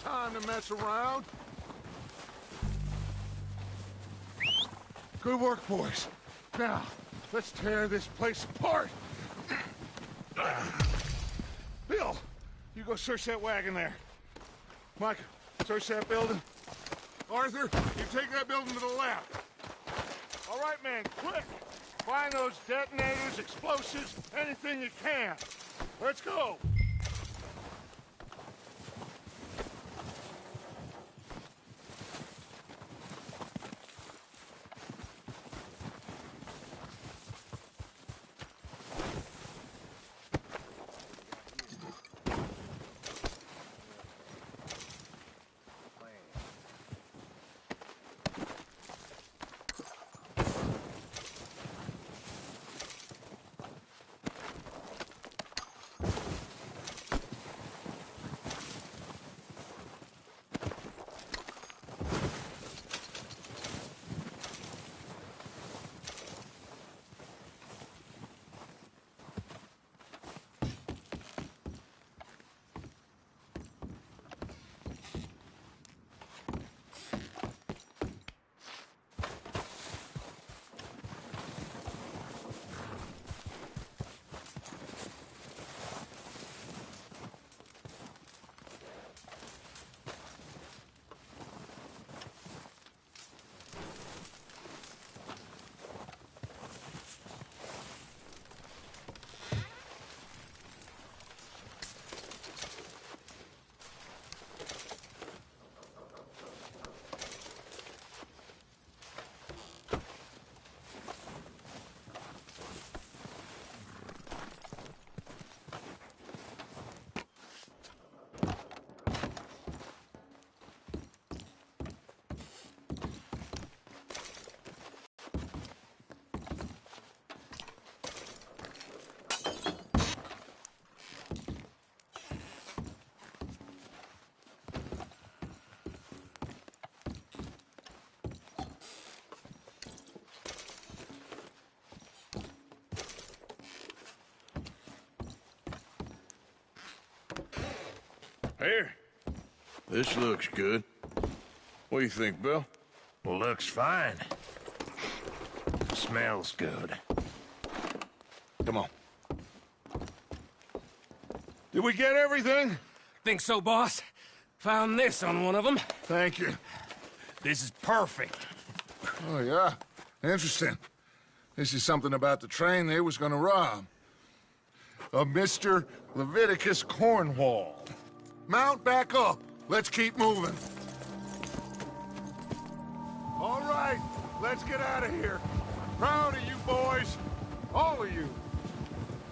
Time to mess around. Good work, boys. Now, let's tear this place apart. Bill, you go search that wagon there. Mike, search that building. Arthur, you take that building to the left. All right, man, quick. Find those detonators, explosives, anything you can. Let's go. Here. This looks good. What do you think, Bill? Looks fine. Smells good. Come on. Did we get everything? Think so, boss. Found this on one of them. Thank you. This is perfect. Oh, yeah? Interesting. This is something about the train they was gonna rob. A Mr. Leviticus Cornwall. Mount back up. Let's keep moving. All right, let's get out of here. Proud of you boys. All of you.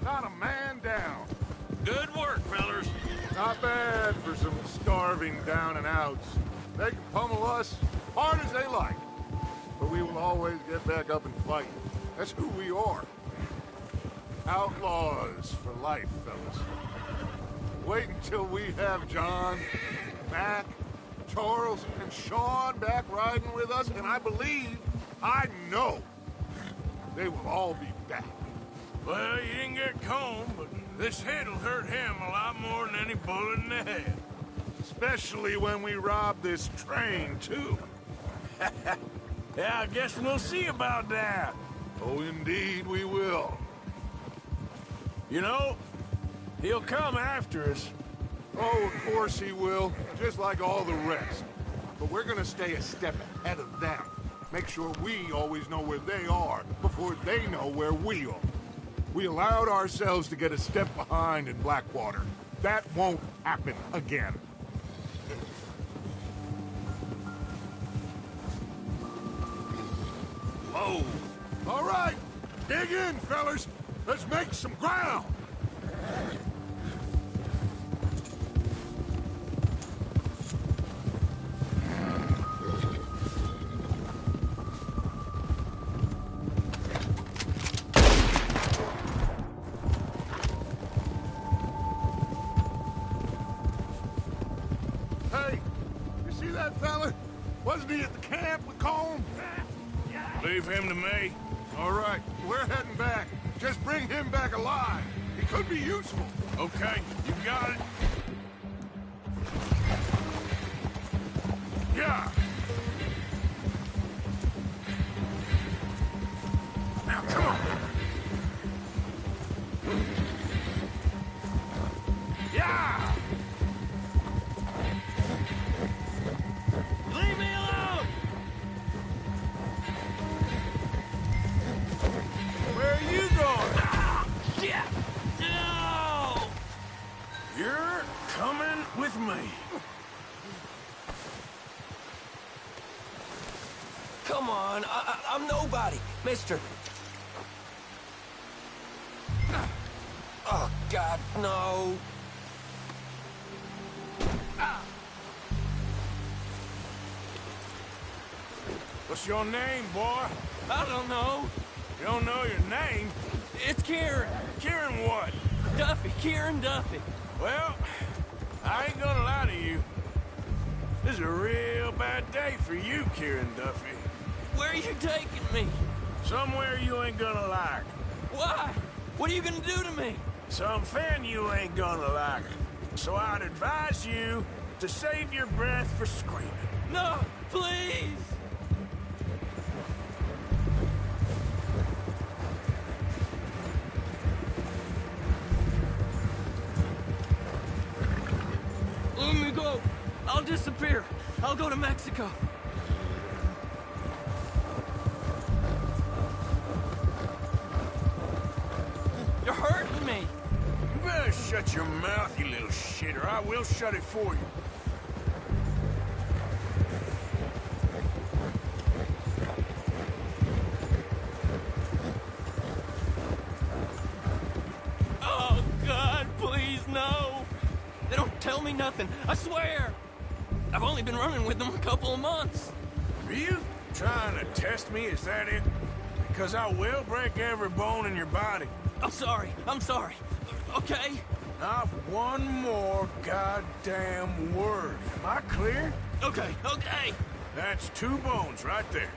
Not a man down. Good work, fellers. Not bad for some starving down and outs. They can pummel us hard as they like. But we will always get back up and fight. That's who we are. Outlaws for life, fellas. Wait until we have John, Mac, Charles, and Sean back riding with us, and I know, they will all be back. Well, you didn't get Combe, but this hit'll hurt him a lot more than any bullet in the head. Especially when we rob this train, too. Yeah, I guess we'll see about that. Oh, indeed we will. You know, he'll come after us. Oh, of course he will, just like all the rest. But we're gonna stay a step ahead of them. Make sure we always know where they are before they know where we are. We allowed ourselves to get a step behind in Blackwater. That won't happen again. Whoa. All right, dig in, fellas. Let's make some ground. Hey, you see that fella? Wasn't he at the camp with Colm? Leave him to me. All right, we're heading back. Just bring him back alive. He could be useful. Okay, you got it. Yeah. Now, come on. Yeah. Leave me alone! Where are you going? Ah, shit! No! You're coming with me. Come on, I'm nobody, mister. Oh, God, no. What's your name, boy? I don't know. You don't know your name? It's Kieran. Kieran what? Duffy. Kieran Duffy. Well, I ain't gonna lie to you. This is a real bad day for you, Kieran Duffy. Where are you taking me? Somewhere you ain't gonna like. Why? What are you gonna do to me? Something you ain't gonna like. So I'd advise you to save your breath for screaming. No, please! Let me go. I'll disappear. I'll go to Mexico. You're hurting me. You better shut your mouth, you little shit, or I will shut it for you. Oh, God, please, no. They don't tell me nothing, I swear. I've only been running with them a couple of months. Are you trying to test me? Is that it? Because I will break every bone in your body. I'm sorry. Okay? Not one more goddamn word. Am I clear? Okay. That's 2 bones right there.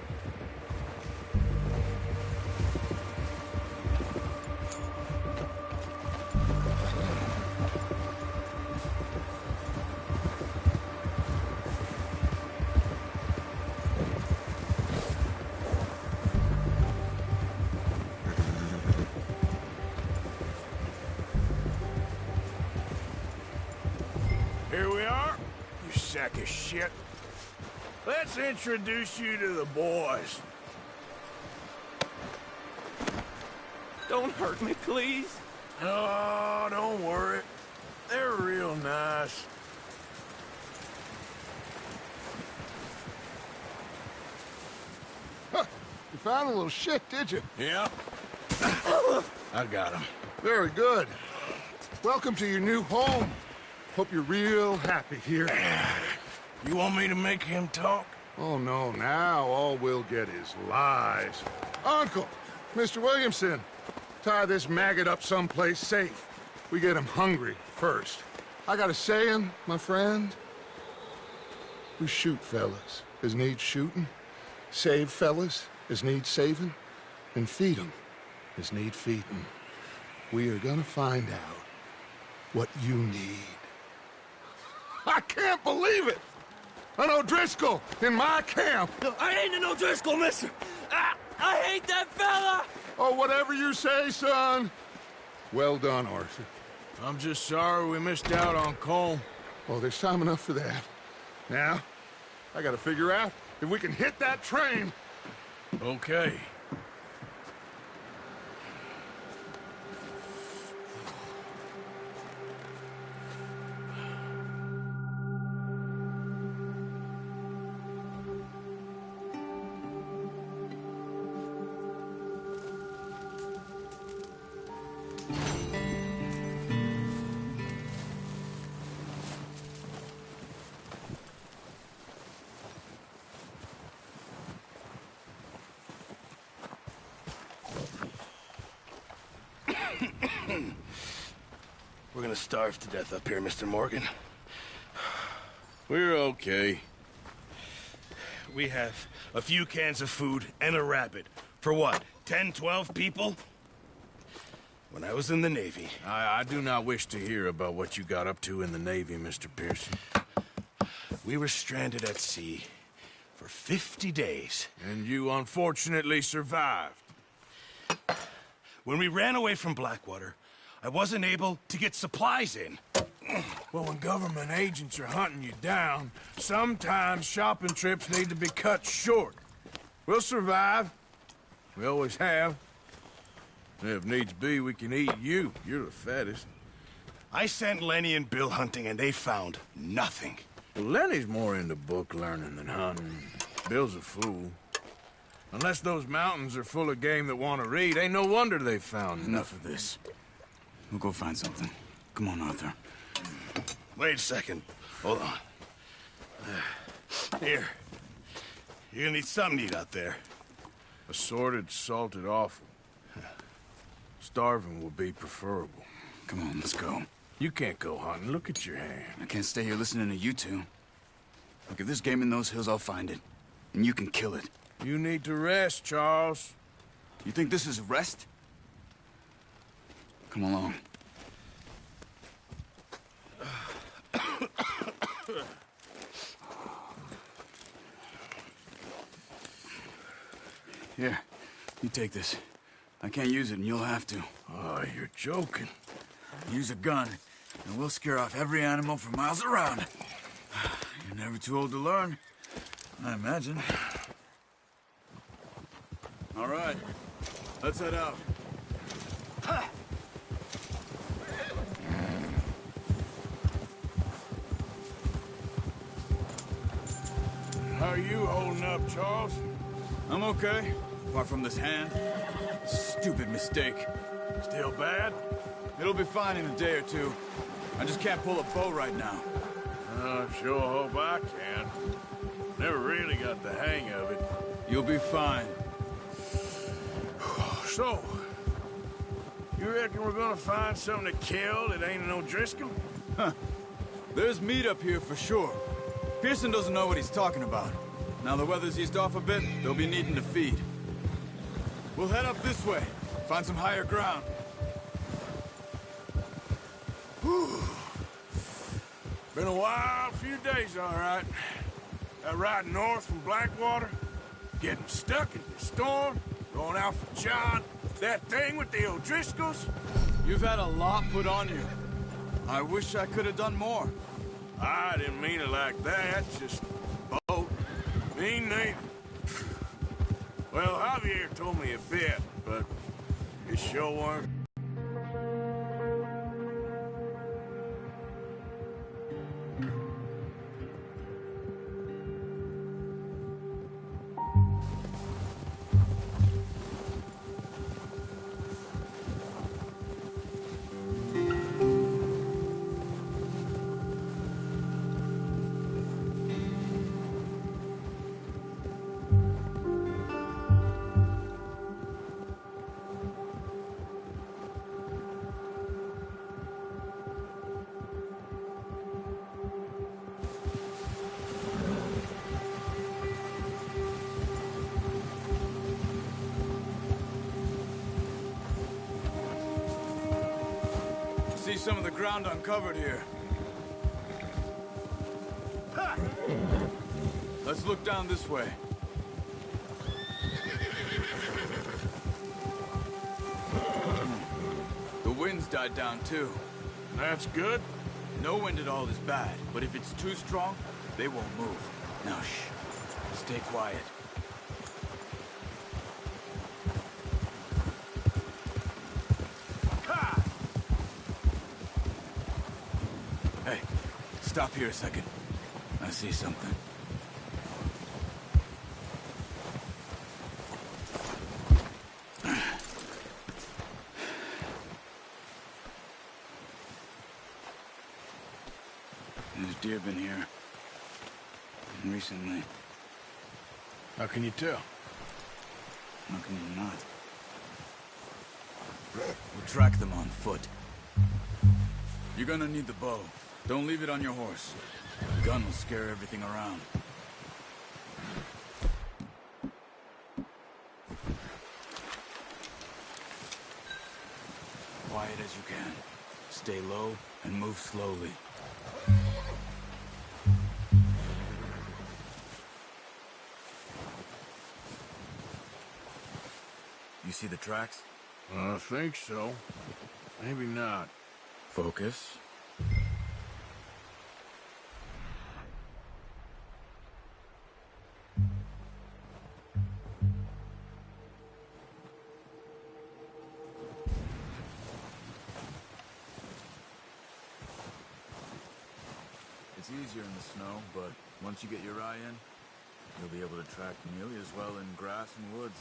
Here we are, you sack of shit. Let's introduce you to the boys. Don't hurt me, please. Oh, don't worry. They're real nice. Huh. You found a little shit, did you? Yeah. I got him. Very good. Welcome to your new home. Hope you're real happy here. You want me to make him talk? Oh, no. Now all we'll get is lies. Uncle, Mr. Williamson, tie this maggot up someplace safe. We get him hungry first. I got a saying, my friend. We shoot fellas as need shooting, save fellas as need saving, and feed 'em as need feeding. We are gonna find out what you need. I can't believe it! An O'Driscoll in my camp! No, I ain't an O'Driscoll, mister! I hate that fella! Oh, whatever you say, son. Well done, Arthur. I'm just sorry we missed out on Colm. Oh, there's time enough for that. Now, I gotta figure out if we can hit that train. Okay. We're gonna starve to death up here, Mr. Morgan. We're okay. We have a few cans of food and a rabbit. For what, 10, 12 people? When I was in the Navy... I do not wish to hear about what you got up to in the Navy, Mr. Pearson. We were stranded at sea for 50 days. And you unfortunately survived. When we ran away from Blackwater, I wasn't able to get supplies in. Well, when government agents are hunting you down, sometimes shopping trips need to be cut short. We'll survive. We always have. And if needs be, we can eat you. You're the fattest. I sent Lenny and Bill hunting, and they found nothing. Well, Lenny's more into book learning than hunting. Bill's a fool. Unless those mountains are full of game that want to read, ain't no wonder they found Enough of this. We'll go find something. Come on, Arthur. Wait a second. Hold on. Here. You're gonna need something to eat out there. Assorted, salted offal. Starving will be preferable. Come on, let's go. You can't go hunting. Look at your hand. I can't stay here listening to you two. Look, if there's game in those hills, I'll find it. And you can kill it. You need to rest, Charles. You think this is rest? Come along. Here, you take this. I can't use it, and you'll have to. Oh, you're joking. Use a gun, and we'll scare off every animal for miles around. You're never too old to learn, I imagine. All right, let's head out. How are you holding up, Charles? I'm okay, apart from this hand. Stupid mistake. Still bad? It'll be fine in a day or two. I just can't pull a bow right now. I sure hope I can. Never really got the hang of it. You'll be fine. So, you reckon we're gonna find something to kill that ain't an O'Driscoll? Huh. There's meat up here for sure. Pearson doesn't know what he's talking about. Now the weather's eased off a bit, they'll be needing to feed. We'll head up this way, find some higher ground. Whew. Been a wild few days, all right. That ride north from Blackwater, getting stuck in the storm, going out for John, that thing with the O'Driscolls. You've had a lot put on you. I wish I could have done more. I didn't mean it like that, just boat. Mean they... Well, Javier told me a bit, but it sure weren't. See some of the ground uncovered here. Ha! Let's look down this way. The wind's died down too. That's good. No wind at all is bad, but if it's too strong, they won't move. Now shh. Stay quiet. Hey, stop here a second. I see something. There's deer been here. Recently. How can you tell? How can you not? We'll track them on foot. You're gonna need the bow. Don't leave it on your horse. The gun will scare everything around. Quiet as you can. Stay low and move slowly. You see the tracks? I think so. Maybe not. Focus. It's easier in the snow, but once you get your eye in, you'll be able to track nearly as well in grass and woods.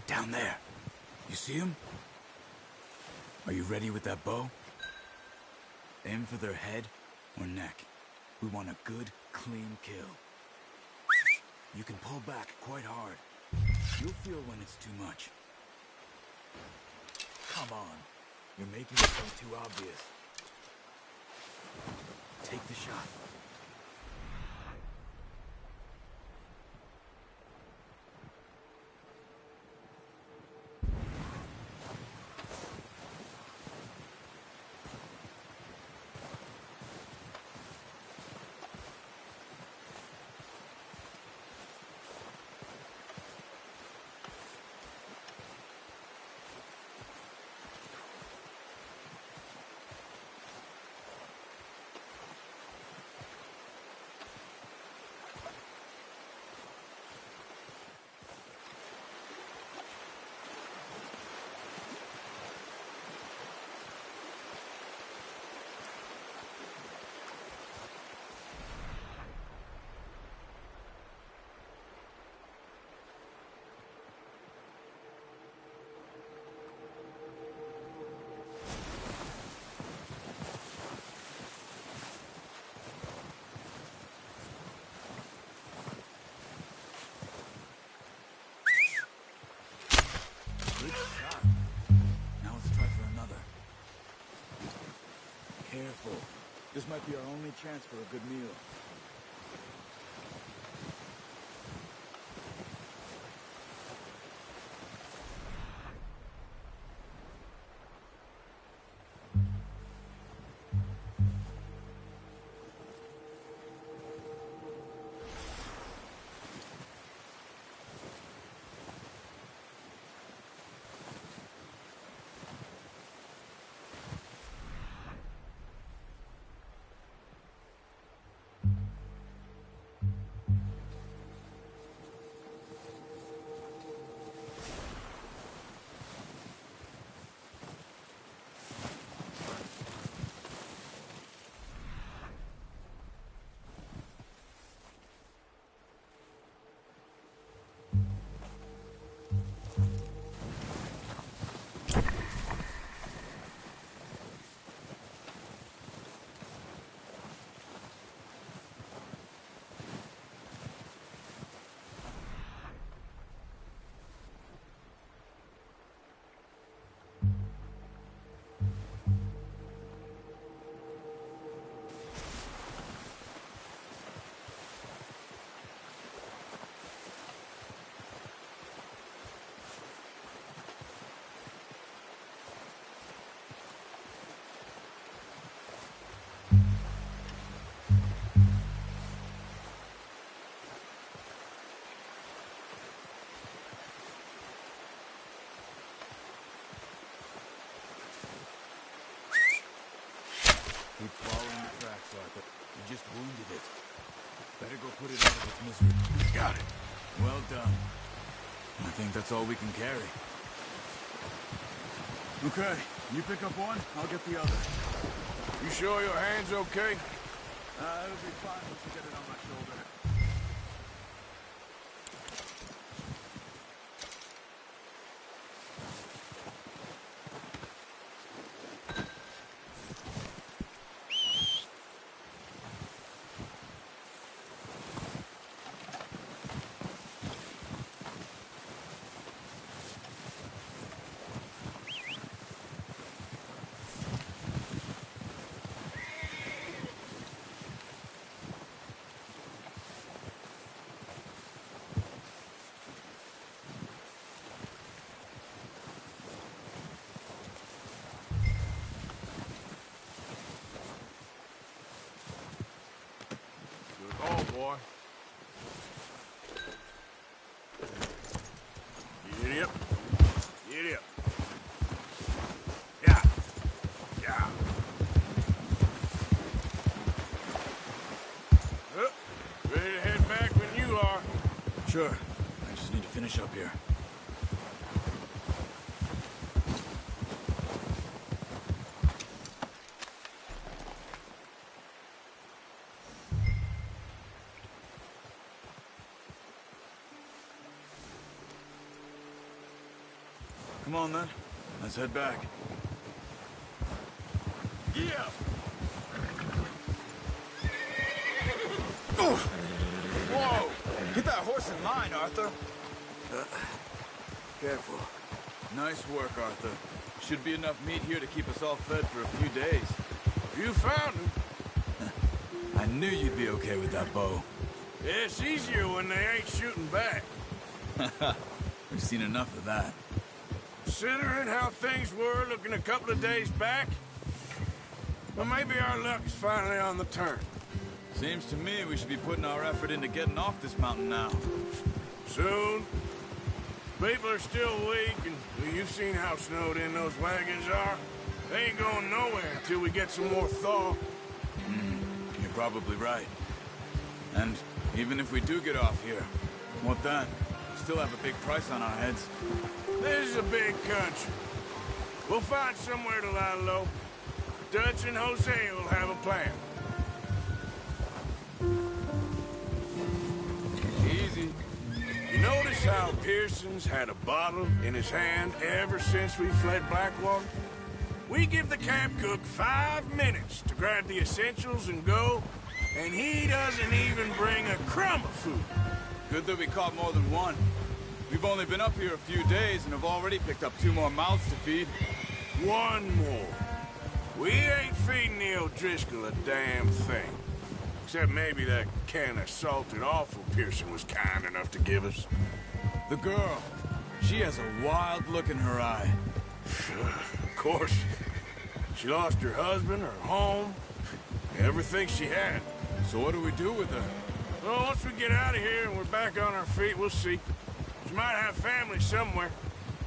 Down there. You see him? Are you ready with that bow? Aim for their head or neck. We want a good, clean kill. You can pull back quite hard. You'll feel when it's too much. Come on. You're making it sound too obvious. Take the shot. might be our only chance for a good meal. Keep following the tracks, Arthur. You just wounded it. Better go put it out of its misery. Got it. Well done. I think that's all we can carry. Okay, you pick up one, I'll get the other. You sure your hand's okay? It'll be fine once you get it on my shoulder. Boy. Get up. Get up. Yeah. Yeah. Ready to head back when you are. Sure. I just need to finish up here. Come on, then. Let's head back. Yeah! Whoa! Get that horse in line, Arthur. Careful. Nice work, Arthur. Should be enough meat here to keep us all fed for a few days. You found him. I knew you'd be okay with that bow. Yeah, it's easier when they ain't shooting back. We've seen enough of that. Considering how things were looking a couple of days back, well, maybe our luck is finally on the turn. Seems to me we should be putting our effort into getting off this mountain now. Soon. People are still weak, and well, you've seen how snowed in those wagons are. They ain't going nowhere until we get some more thaw. You're probably right. And even if we do get off here, what then? We still have a big price on our heads. This is a big country. We'll find somewhere to lie low. Dutch and Hosea will have a plan. Easy. You notice how Pearson's had a bottle in his hand ever since we fled Blackwater? We give the camp cook 5 minutes to grab the essentials and go, and he doesn't even bring a crumb of food. Good that we caught more than one. We've only been up here a few days and have already picked up 2 more mouths to feed. 1 more. We ain't feeding the O'Driscoll a damn thing. Except maybe that can of salted offal Pearson was kind enough to give us. The girl. She has a wild look in her eye. Of course. She lost her husband, her home, everything she had. So what do we do with her? Well, once we get out of here and we're back on our feet, we'll see. She might have family somewhere.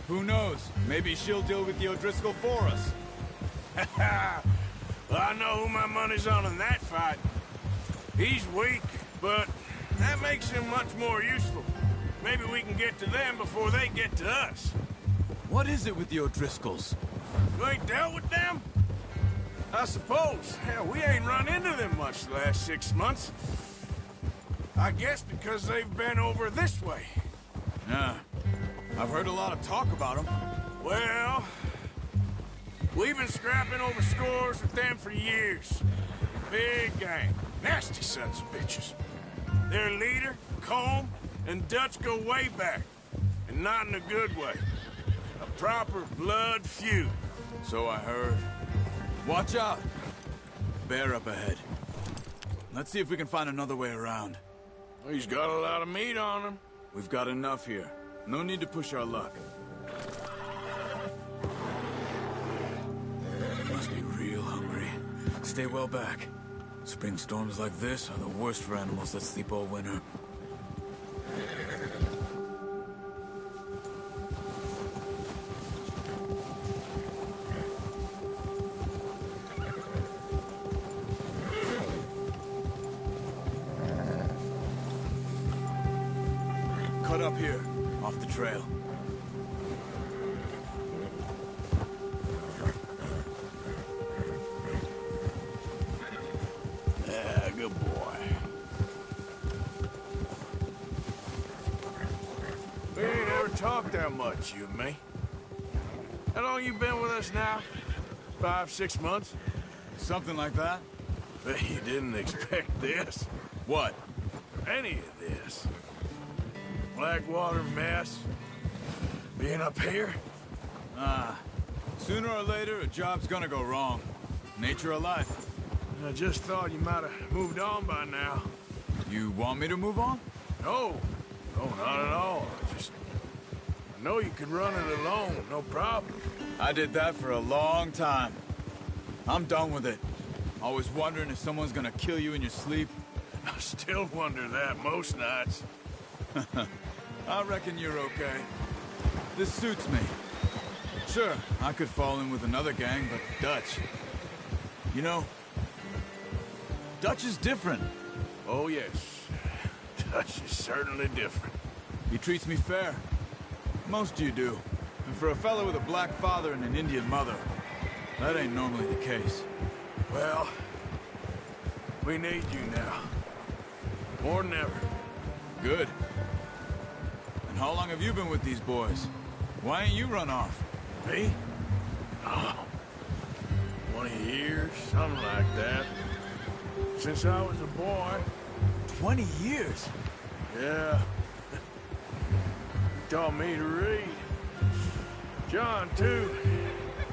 Who knows? Maybe she'll deal with the O'Driscoll for us. Well, I know who my money's on in that fight. He's weak, but that makes him much more useful. Maybe we can get to them before they get to us. What is it with the O'Driscolls? You ain't dealt with them? I suppose. Hell, we ain't run into them much the last 6 months. I guess because they've been over this way. Yeah. I've heard a lot of talk about them. Well, we've been scrapping over scores with them for years. Big gang. Nasty sons of bitches. Their leader, Colm, and Dutch go way back. And not in a good way. A proper blood feud. So I heard. Watch out! Bear up ahead. Let's see if we can find another way around. He's got a lot of meat on him. We've got enough here. No need to push our luck. Must be real hungry. Stay well back. Spring storms like this are the worst for animals that sleep all winter. Cut up here, off the trail. Yeah, good boy. We ain't ever talked that much, you and me. How long you been with us now? 5, 6 months? Something like that. Bet you didn't expect this. What? Any of this. Blackwater mess. Being up here? Sooner or later, a job's gonna go wrong. Nature of life. I just thought you might have moved on by now. You want me to move on? No. No, not at all. I know you could run it alone, no problem. I did that for a long time. I'm done with it. Always wondering if someone's gonna kill you in your sleep. I still wonder that most nights. I reckon you're okay. This suits me. Sure, I could fall in with another gang, but Dutch... You know, Dutch is different. Oh, yes. Dutch is certainly different. He treats me fair. Most you do. And for a fellow with a black father and an Indian mother, that ain't normally the case. Well, we need you now. More than ever. Good. And how long have you been with these boys? Why ain't you run off? Me? Oh, 20 years, something like that. Since I was a boy. 20 years? Yeah. Taught me to read. John, too.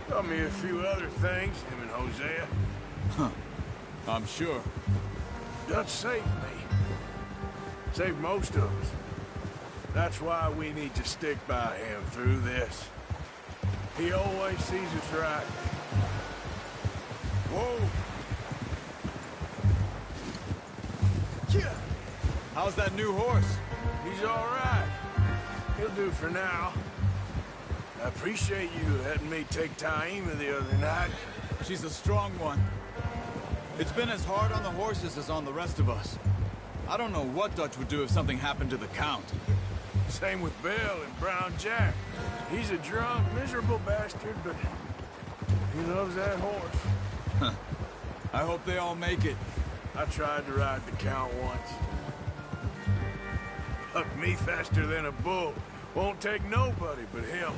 Taught me a few other things, him and Hosea. Huh. I'm sure. Dutch saved me. Saved most of us. That's why we need to stick by him through this. He always sees us right. Whoa! Yeah. How's that new horse? He's all right. He'll do for now. I appreciate you letting me take Taima the other night. She's a strong one. It's been as hard on the horses as on the rest of us. I don't know what Dutch would do if something happened to the Count. Same with Bill and Brown Jack. He's a drunk, miserable bastard, but he loves that horse. Huh. I hope they all make it. I tried to ride the Count once. Bucked me faster than a bull. Won't take nobody but him.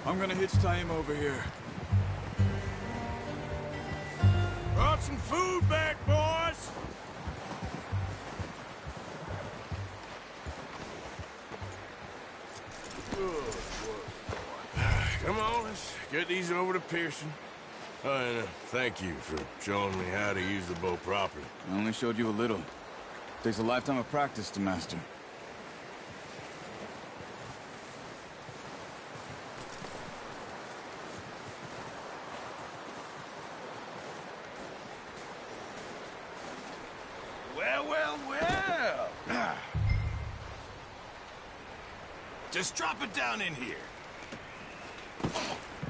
I'm gonna hitch Taima over here. Brought some food back, boys! Let's get these over to Pearson. Oh, and thank you for showing me how to use the bow properly. I only showed you a little. Takes a lifetime of practice to master. Well. Just drop it down in here.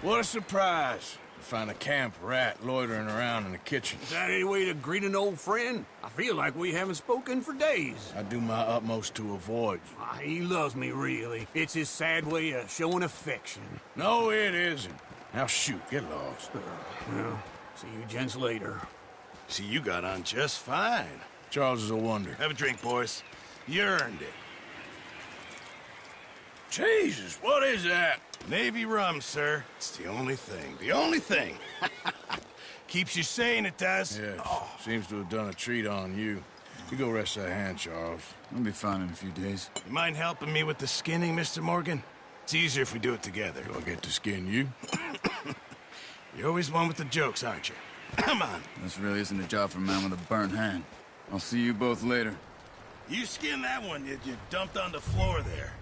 What a surprise. To find a camp rat loitering around in the kitchen. Is that any way to greet an old friend? I feel like we haven't spoken for days. I do my utmost to avoid you. He loves me, really. It's his sad way of showing affection. No, it isn't. Now shoot, get lost. Well, see you gents later. See, you got on just fine. Charles is a wonder. Have a drink, boys. You earned it. Jesus, what is that? Navy rum, sir. It's the only thing. The only thing. Keeps you sane, it does. Yeah, seems to have done a treat on you. You go rest that hand, Charles. I'll be fine in a few days. You mind helping me with the skinning, Mr. Morgan? It's easier if we do it together. Do I get to skin you? You're always one with the jokes, aren't you? Come on. This really isn't a job for a man with a burnt hand. I'll see you both later. You skinned that one you dumped on the floor there.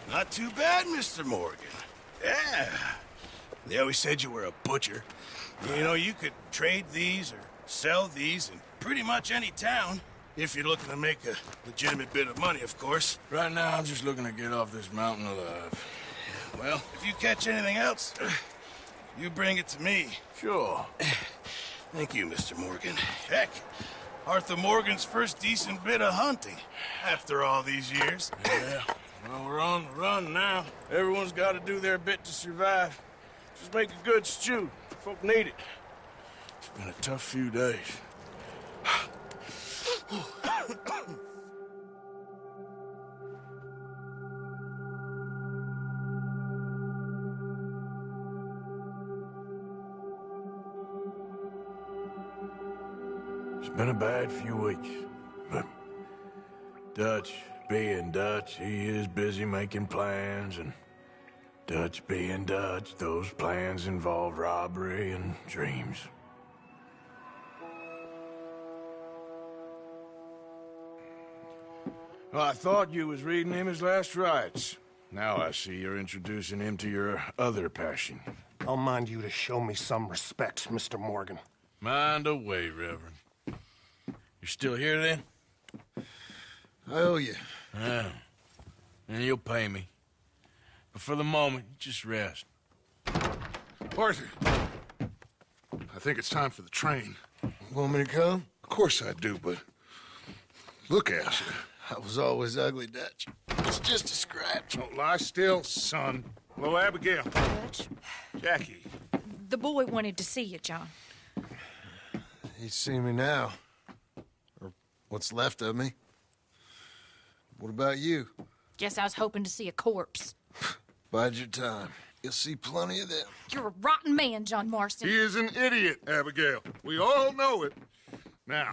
Not too bad, Mr. Morgan. Yeah. They always said you were a butcher. You know, you could trade these or sell these in pretty much any town. If you're looking to make a legitimate bit of money, of course. Right now, I'm just looking to get off this mountain alive. Well, if you catch anything else, you bring it to me. Sure. Thank you, Mr. Morgan. Heck, Arthur Morgan's first decent bit of hunting after all these years. Yeah. Well, we're on the run now. Everyone's got to do their bit to survive. Just make a good stew. Folk need it. It's been a tough few days. It's been a bad few weeks, but Dutch being Dutch, he is busy making plans, and Dutch being Dutch, those plans involve robbery and dreams. Well, I thought you was reading him his last rites. Now I see you're introducing him to your other passion. I'll mind you to show me some respect, Mr. Morgan. Mind away, Reverend. You still here, then? I owe you. Yeah. And you'll pay me. But for the moment, just rest. Arthur, I think it's time for the train. Want me to come? Of course I do, but look at you. I was always ugly, Dutch. It's just a scratch. Don't lie still, son. Hello, Abigail. Dutch, Jackie. the boy wanted to see you, John. He's seen me now. Or what's left of me. What about you? Guess I was hoping to see a corpse. Bide your time. You'll see plenty of them. You're a rotten man, John Marston. He is an idiot, Abigail. We all know it. Now,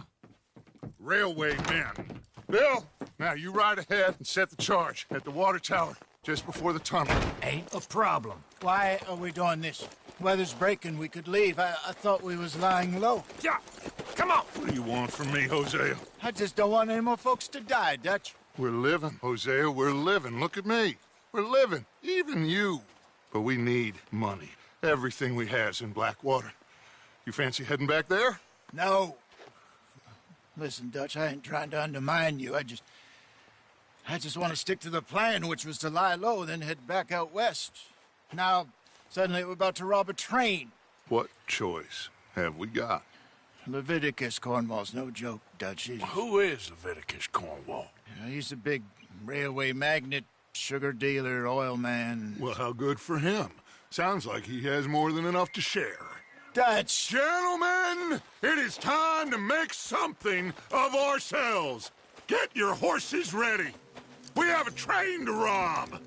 railway men. Bill, now you ride ahead and set the charge at the water tower just before the tunnel. Ain't a problem. Why are we doing this? Weather's breaking. We could leave. I thought we was lying low. Yeah, come on. What do you want from me, Hosea? I just don't want any more folks to die, Dutch. We're living, Hosea. We're living. Look at me. We're living. Even you. But we need money. Everything we has in Blackwater. You fancy heading back there? No. Listen, Dutch, I ain't trying to undermine you. I just want to stick to the plan, which was to lie low, then head back out west. Now, suddenly we're about to rob a train. What choice have we got? Leviticus Cornwall's no joke, Dutch. Who is Leviticus Cornwall? He's a big railway magnate, sugar dealer, oil man. Well, how good for him. Sounds like he has more than enough to share. Dutch! Gentlemen, it is time to make something of ourselves. Get your horses ready. We have a train to rob.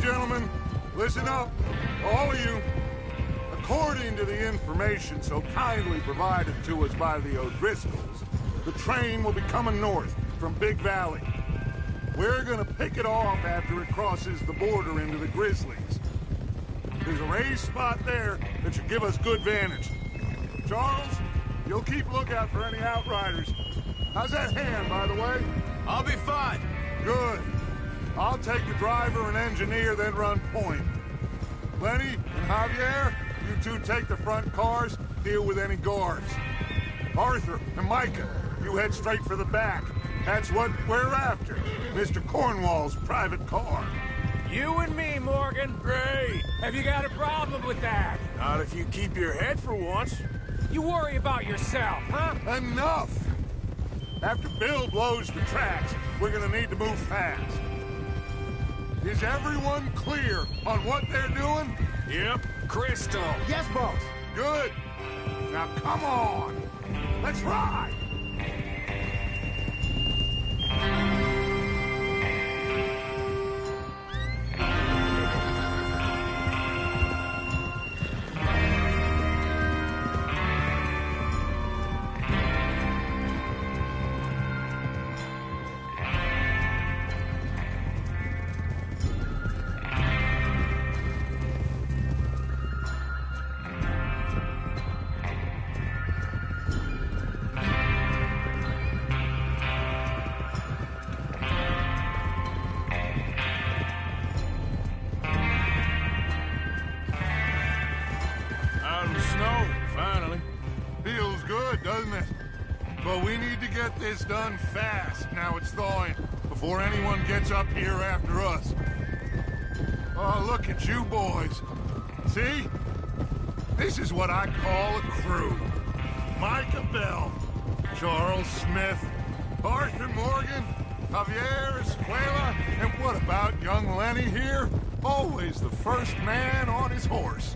gentlemen, listen up, all of you. According to the information so kindly provided to us by the O'Driscolls, the train will be coming north from Big Valley. We're gonna pick it off after it crosses the border into the Grizzlies. There's a raised spot there that should give us good vantage. Charles, you'll keep lookout for any outriders. How's that hand, by the way? I'll be fine. Good. I'll take the driver and engineer, then run point. Lenny and Javier, you two take the front cars, deal with any guards. Arthur and Micah, you head straight for the back. That's what we're after. Mr. Cornwall's private car. You and me, Morgan. Great. Have you got a problem with that? Not if you keep your head for once. You worry about yourself, huh? Enough! After Bill blows the tracks, we're gonna need to move fast. Is everyone clear on what they're doing? Yep. Crystal. Yes, boss. Good. Now come on. Let's ride. Doesn't it? But we need to get this done fast, now it's thawing, before anyone gets up here after us. Oh, look at you boys. See? This is what I call a crew. Micah Bell, Charles Smith, Arthur Morgan, Javier Escuela, and what about young Lenny here? Always the first man on his horse.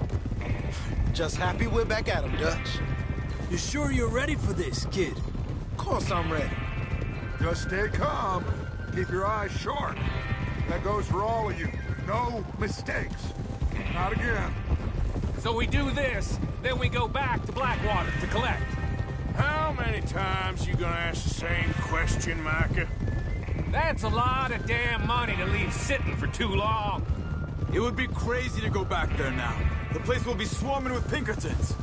Just happy we're back at him, Dutch. You sure you're ready for this, kid? Of course I'm ready. Just stay calm. Keep your eyes sharp. That goes for all of you. No mistakes. Not again. So we do this, then we go back to Blackwater to collect. How many times you gonna ask the same question, Micah? That's a lot of damn money to leave sitting for too long. It would be crazy to go back there now. The place will be swarming with Pinkertons.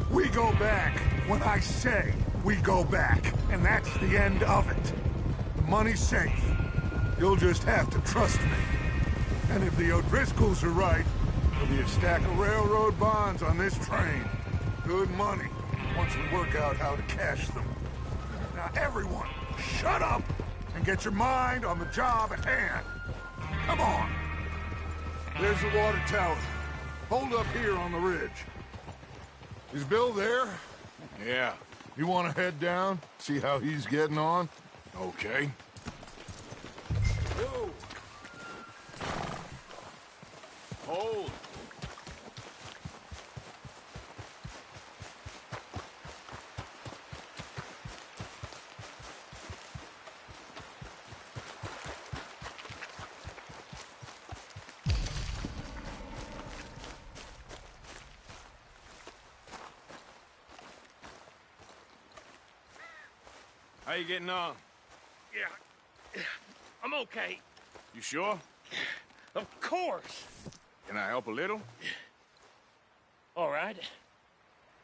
We go back when I say we go back, and that's the end of it. The money's safe. You'll just have to trust me. And if the O'Driscolls are right, there'll be a stack of railroad bonds on this train. Good money, once we work out how to cash them. Now everyone, shut up and get your mind on the job at hand. Come on. There's the water tower. Hold up here on the ridge. Is Bill there? Yeah. You want to head down, see how he's getting on? Okay. Whoa. Hold. How you getting on? Yeah, I'm okay. You sure? Of course. Can I help a little? All right.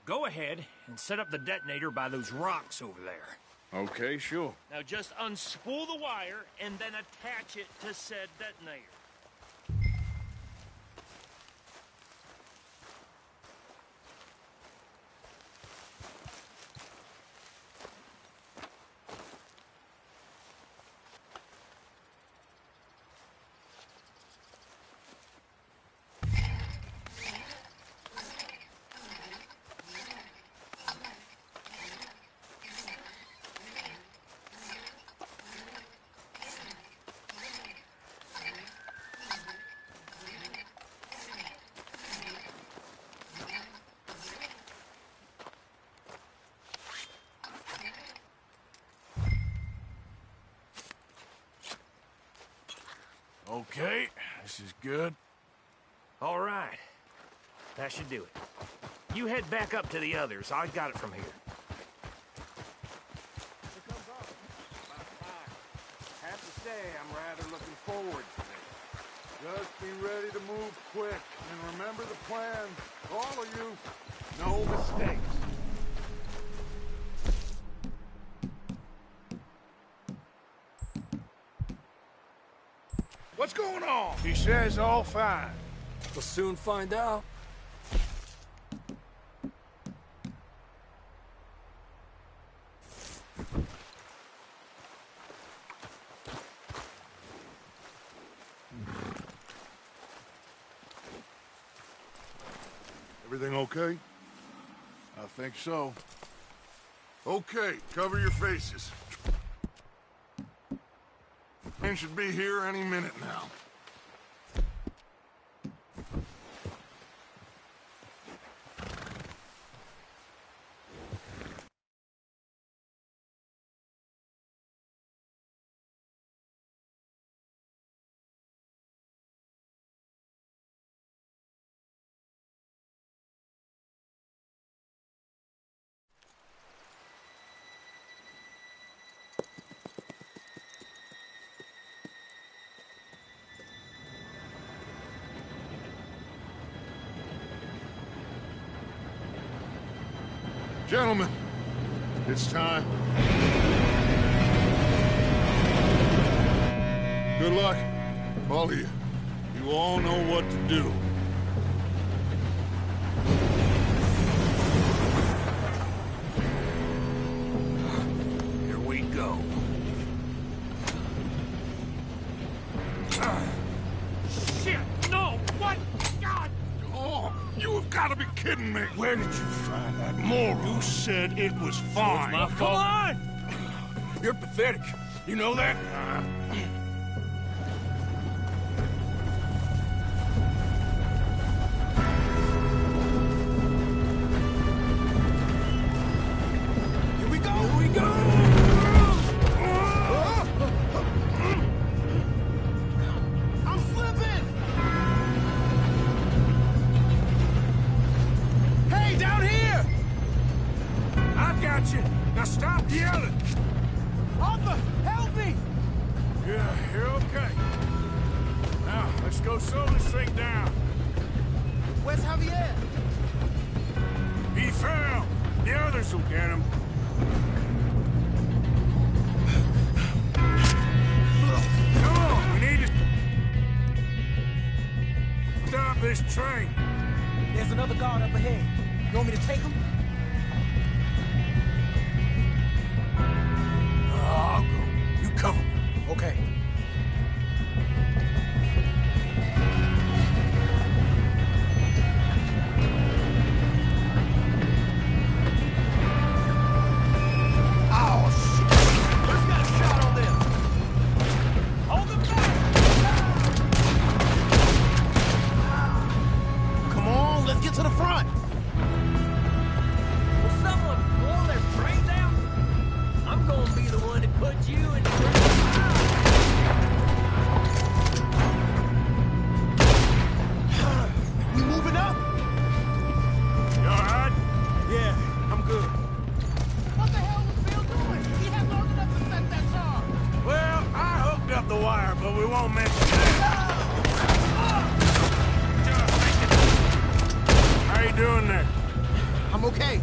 Go ahead and set up the detonator by those rocks over there. Okay, sure. Now just unspool the wire and then attach it to said detonator. Okay, This is good. All right. That should do it. You head back up to the others. I got it from here. Have to say, I'm rather looking forward to this. Just be ready to move quick, and remember the plan. All of you, no mistakes. What's going on? He says all fine. We'll soon find out. Everything okay? I think so. Okay, cover your faces. Men should be here any minute now. Gentlemen, it's time. Good luck, all of you. You all know what to do. Here we go. Shit! No! What? God! Oh, you have got to be kidding me. Where did you find that moron? You said it was fine. My fault. Come on! You're pathetic. You know that? Here we go! Here we go! I'm slipping! Hey, down here! I got you. Now stop yelling. Arthur, help me! Yeah, you're okay. Now, let's go slow this thing down. Where's Javier? He fell. The others will get him. Come on, we need to stop this train. There's another guard up ahead. You want me to take him? I'll go. You cover me. Okay. To the front! Will someone blow their train down? I'm gonna be the one that puts you in We moving up? You alright? Yeah, I'm good. What the hell was Bill doing? He had long enough to set that charge. Well, I hooked up the wire, but we won't mention that. How you doing there? I'm okay.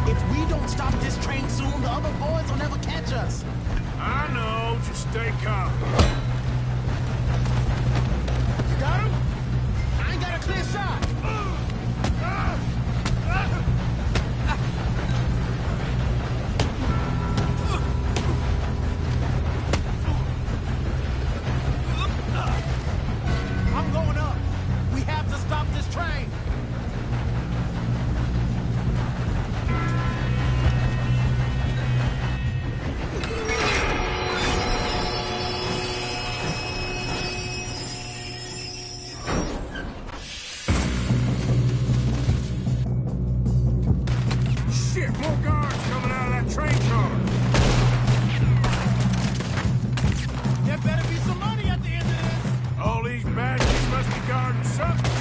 If we don't stop this train soon, the other boys will never catch us. I know, just stay calm. You got him? I ain't got a clear shot. I'm going up. We have to stop this train. starting something.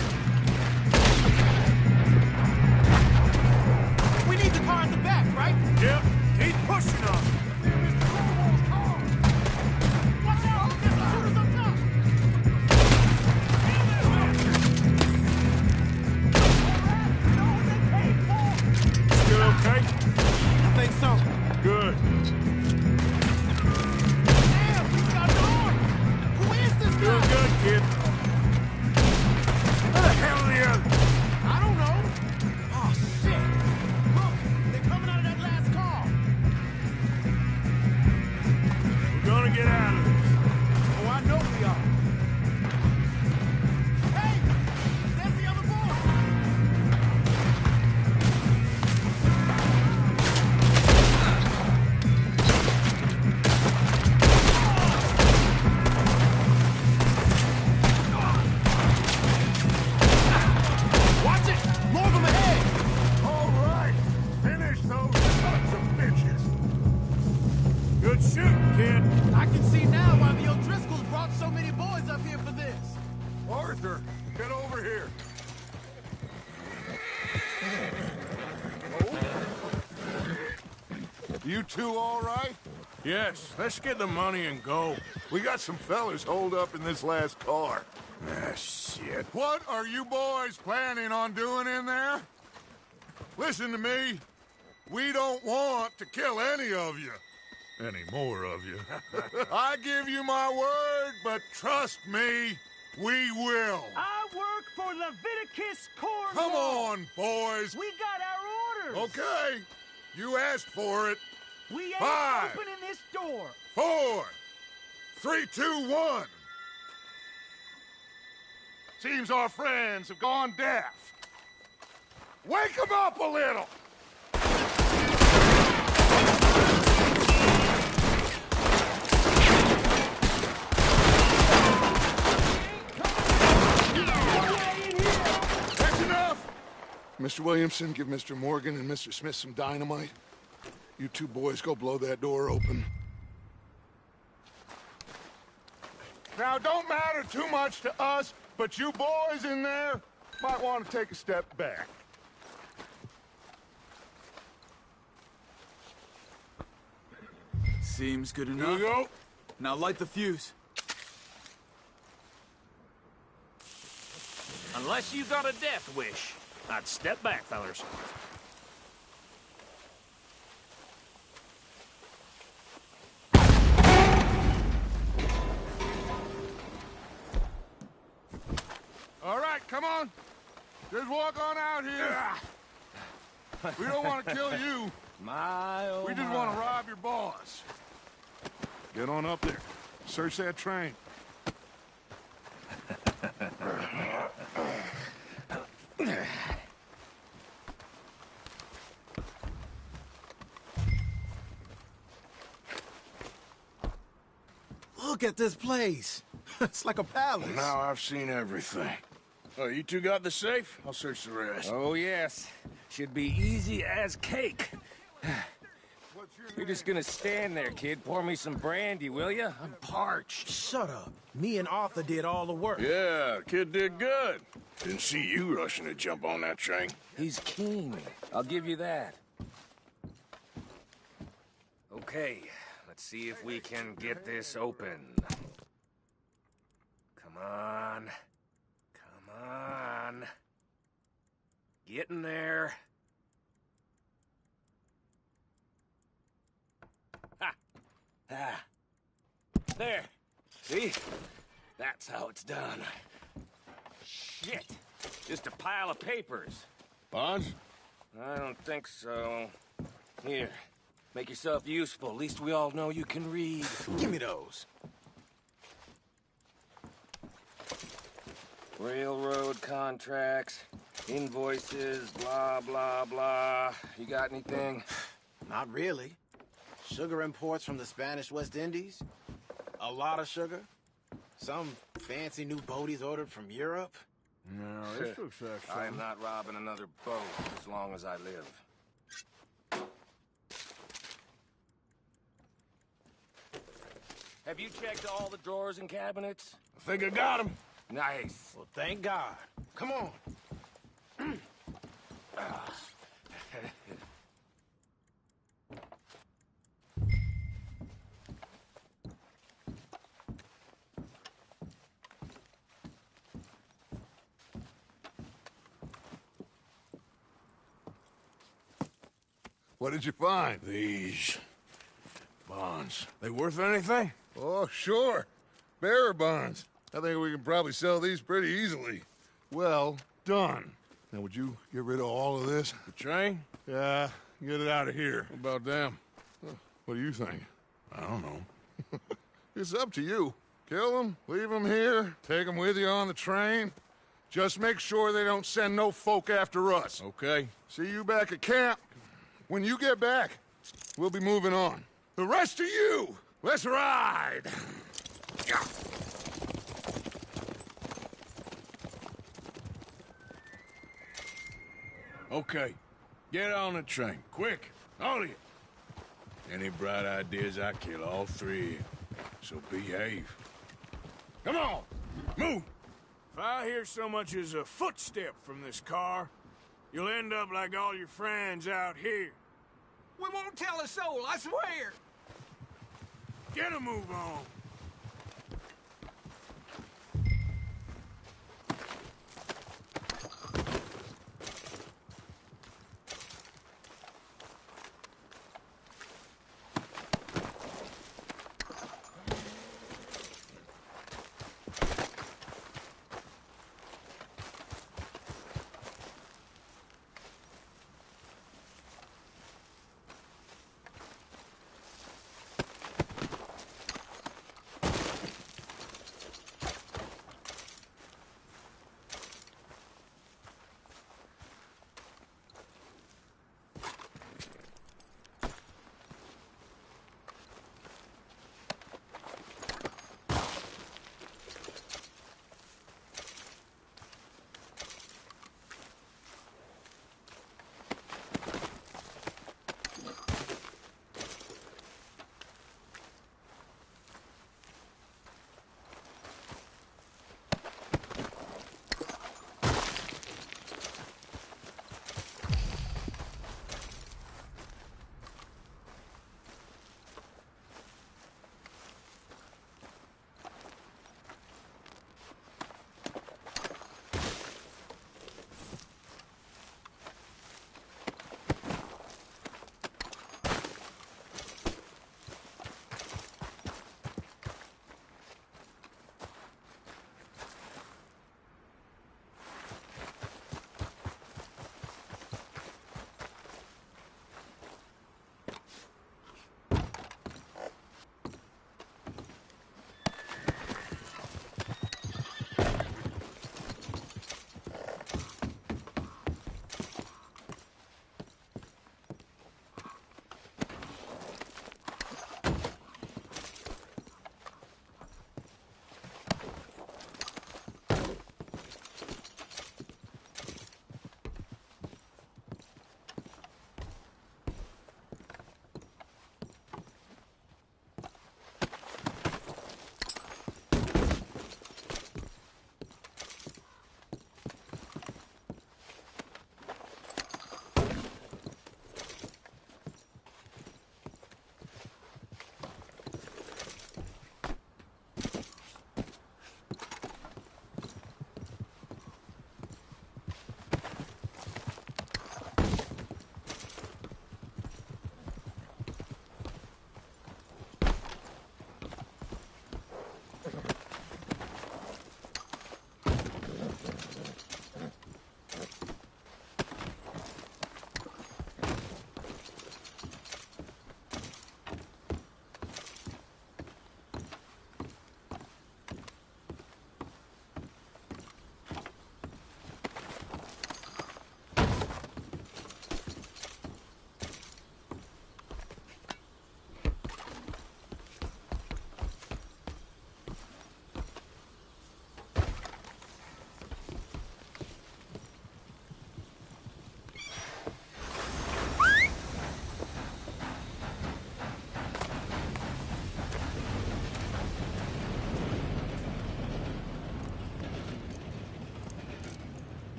We need the car in the back, right? Yep. Keep pushing on. Watch out! There's shooters up top! Still okay? I think so. Good. Damn, he's got an arm! Who is this guy? Doing good, kid. Where the hell are the others? I don't know. Oh, shit. Look, they're coming out of that last car. We're gonna get out of this. Oh, I know we are. Hey, there's the other boy. Watch it! More of them ahead! All right. Finish those sons of bitches. Good shooting, kid. I can see now why the O'Driscolls brought so many boys up here for this. Arthur, get over here. You two all right? Yes, let's get the money and go. We got some fellas holed up in this last car. Ah, shit. What are you boys planning on doing in there? Listen to me. We don't want to kill any of you. Any more of you. I give you my word, but trust me, we will. I work for Leviticus Corps. Come on, boys. We got our orders. Okay. You asked for it. We ain't 5, opening this door. 4, 3, 2, 1. Seems our friends have gone deaf. Wake them up a little. That's enough. Mr. Williamson, give Mr. Morgan and Mr. Smith some dynamite. You two boys go blow that door open. Now, don't matter too much to us, but you boys in there might want to take a step back. Seems good enough. Here we go. Now light the fuse. Unless you got a death wish, I'd step back, fellers. All right, come on. Just walk on out here. We don't want to kill you. We just want to rob your boss. Get on up there. Search that train. Look at this place. It's like a palace. Now I've seen everything. Oh, you two got the safe? I'll search the rest. Oh, yes. Should be easy as cake. You're just gonna stand there, kid. Pour me some brandy, will you? I'm parched. Shut up. Me and Arthur did all the work. Yeah, kid did good. Didn't see you rushing to jump on that train. He's keen. I'll give you that. Okay, let's see if we can get this open. Come on. Come on. Get in there. Ha! Ah. There. See? That's how it's done. Shit. Just a pile of papers. Bonds? I don't think so. Here. Make yourself useful. At least we all know you can read. Give me those. Railroad contracts, invoices, blah, blah, blah. You got anything? Not really. Sugar imports from the Spanish West Indies. A lot of sugar. Some fancy new boat he's ordered from Europe. No, this looks like I am not robbing another boat as long as I live. Have you checked all the drawers and cabinets? I think I got him. Nice. Well, thank God. Come on. What did you find? These bonds. They worth anything? Oh, sure. Bearer bonds. I think we can probably sell these pretty easily. Well done. Now, would you get rid of all of this? The train? Yeah, get it out of here. What about them? What do you think? I don't know. It's up to you. Kill them, leave them here, take them with you on the train. Just make sure they don't send no folk after us. Okay. See you back at camp. When you get back, we'll be moving on. The rest of you, let's ride! Okay. Get on the train. Quick. All of you. Any bright ideas, I kill all three of you. So behave. Come on! Move! If I hear so much as a footstep from this car, you'll end up like all your friends out here. We won't tell a soul, I swear! Get a move on!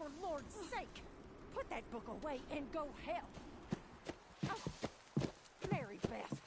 for Lord's sake! Put that book away and go help! Oh, Mary Beth.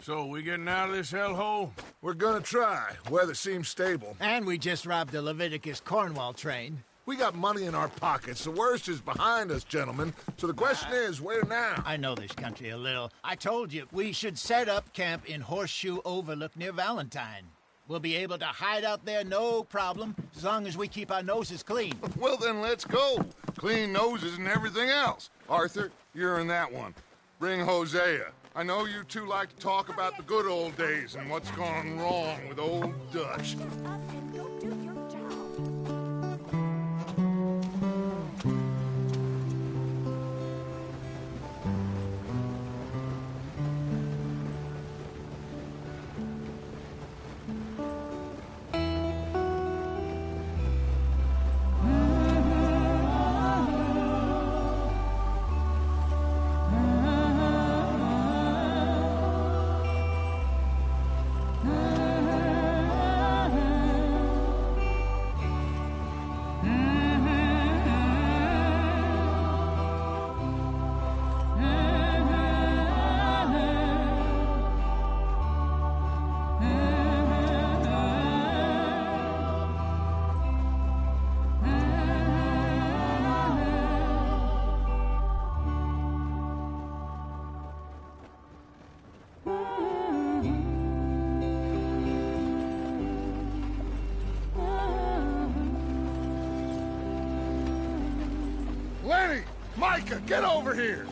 So, we getting out of this hellhole? We're gonna try. Weather seems stable. And we just robbed the Leviticus Cornwall train. We got money in our pockets. The worst is behind us, gentlemen. So the question is, where now? I know this country a little. I told you, we should set up camp in Horseshoe Overlook near Valentine. We'll be able to hide out there, no problem, as long as we keep our noses clean. Well, then let's go. Clean noses and everything else. Arthur, you're in that one. Bring Hosea. I know you two like to talk about the good old days and what's gone wrong with old Dutch. Micah, get over here!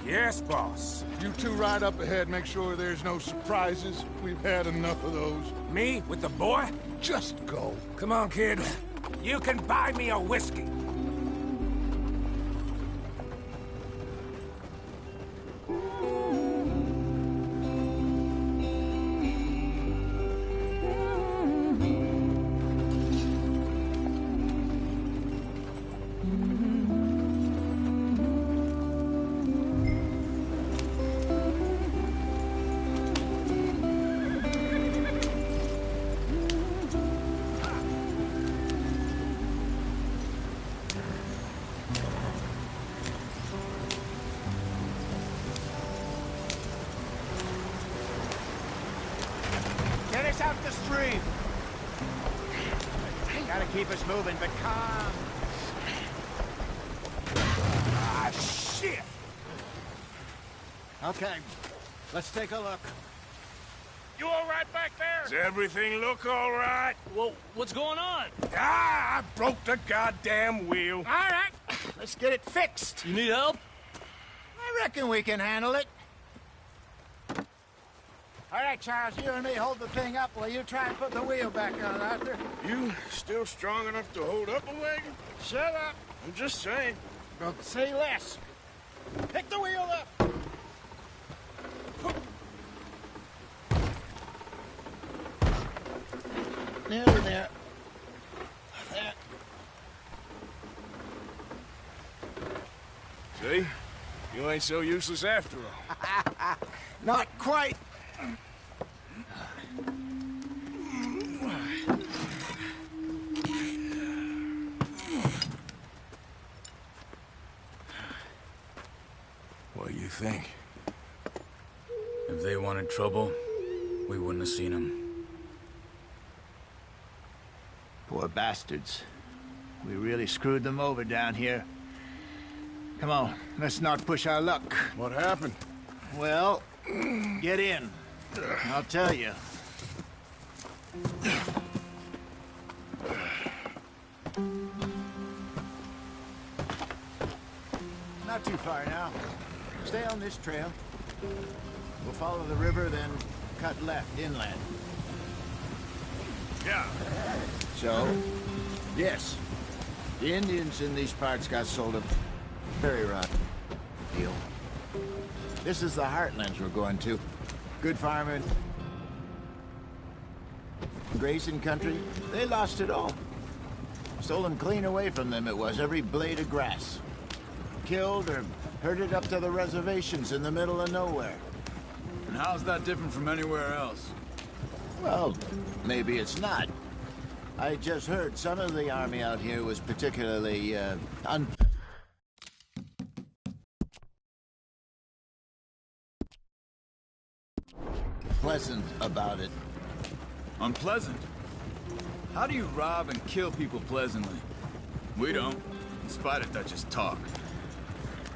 Yes, boss. You two ride up ahead, make sure there's no surprises. We've had enough of those. Me? With the boy? Just go. Come on, kid. You can buy me a whiskey. Out the stream. Gotta keep us moving, but calm. Ah, shit! Okay, let's take a look. You all right back there? Does everything look all right? Well, what's going on? Ah, I broke the goddamn wheel. All right, let's get it fixed. You need help? I reckon we can handle it. All right, Charles, you and me hold the thing up while you try and put the wheel back on, Arthur. You still strong enough to hold up a wagon? Shut up. I'm just saying. Don't say less. Pick the wheel up. Nearly there. There. See? You ain't so useless after all. Not quite. What do you think? If they wanted trouble, we wouldn't have seen them. Poor bastards. We really screwed them over down here. Come on, let's not push our luck. What happened? Well, get in. I'll tell you. Not too far now. Stay on this trail. We'll follow the river, then cut left inland. Yeah. So, yes, the Indians in these parts got sold a very rotten deal. This is the heartlands we're going to. Good farming, grazing country. They lost it all. Stolen clean away from them it was, every blade of grass. Killed or herded up to the reservations in the middle of nowhere. And how's that different from anywhere else? Well, maybe it's not. I just heard some of the army out here was particularly, unpleasant about it. Unpleasant? How do you rob and kill people pleasantly? We don't, in spite of Dutch's talk.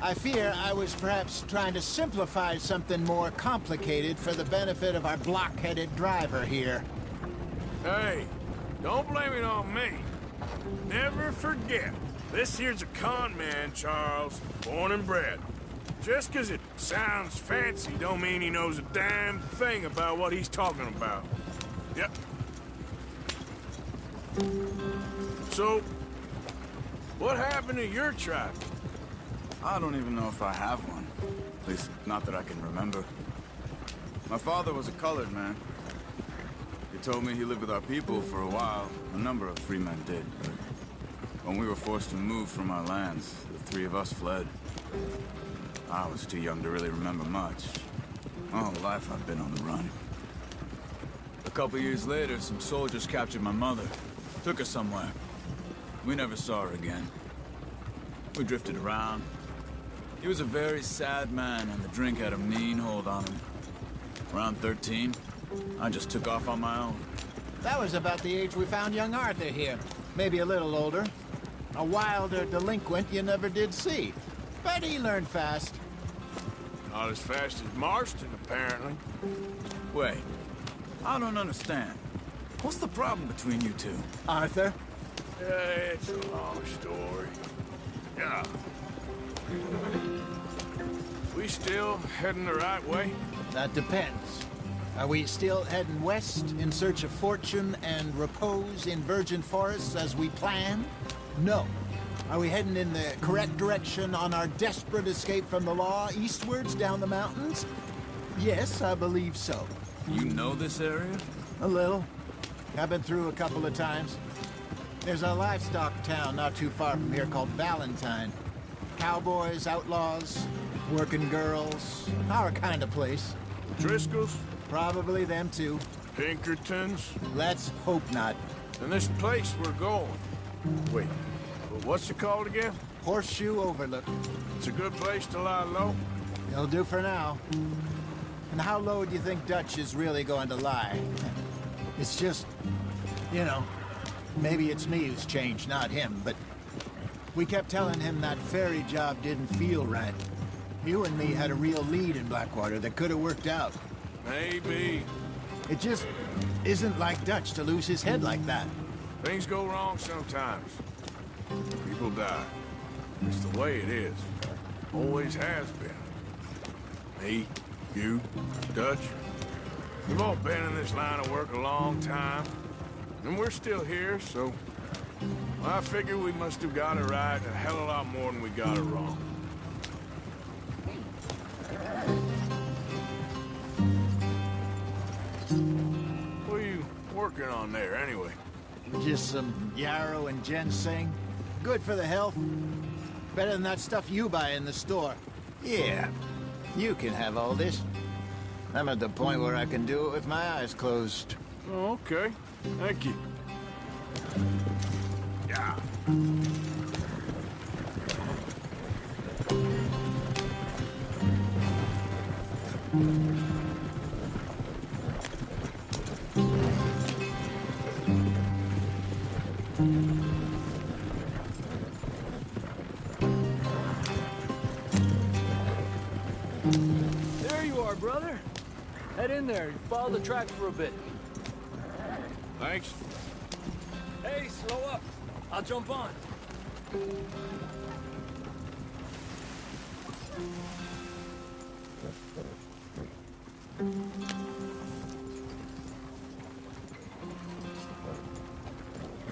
I fear I was perhaps trying to simplify something more complicated for the benefit of our block-headed driver here. Hey, don't blame it on me. Never forget, this here's a con man, Charles, born and bred. Just 'cause it sounds fancy don't mean he knows a damn thing about what he's talking about. Yep. So, what happened to your tribe? I don't even know if I have one. At least, not that I can remember. My father was a colored man. He told me he lived with our people for a while. A number of free men did, but when we were forced to move from our lands, the three of us fled. I was too young to really remember much. My whole life I've been on the run. A couple years later, some soldiers captured my mother. Took her somewhere. We never saw her again. We drifted around. He was a very sad man, and the drink had a mean hold on him. Around 13, I just took off on my own. That was about the age we found young Arthur here. Maybe a little older. A wilder delinquent you never did see. But he learned fast. Not as fast as Marston, apparently. Wait, I don't understand. What's the problem between you two? Arthur? It's a long story. Yeah. We still heading the right way? That depends. Are we still heading west in search of fortune and repose in virgin forests as we planned? No. Are we heading in the correct direction on our desperate escape from the law eastwards down the mountains? Yes, I believe so. You know this area? A little. I've been through a couple of times. There's a livestock town not too far from here called Valentine. Cowboys, outlaws, working girls, our kind of place. Driscolls? Probably them too. Pinkertons? Let's hope not. And this place we're going. Wait, what's it called again? Horseshoe Overlook. It's a good place to lie low? It'll do for now. And how low do you think Dutch is really going to lie? It's just, you know, maybe it's me who's changed, not him, but we kept telling him that ferry job didn't feel right. You and me had a real lead in Blackwater that could have worked out. Maybe. It just isn't like Dutch to lose his head like that. Things go wrong sometimes. People die. It's the way it is. Always has been. Me, you, Dutch. We've all been in this line of work a long time. And we're still here, so I figure we must have got it right a hell of a lot more than we got it wrong. What are you working on there, anyway? Just some yarrow and ginseng. Good for the health. Better than that stuff you buy in the store. Yeah, you can have all this. I'm at the point where I can do it with my eyes closed. Oh, okay. Thank you. Yeah. There you are, brother. Head in there and follow the tracks for a bit. Thanks. Hey, slow up. I'll jump on.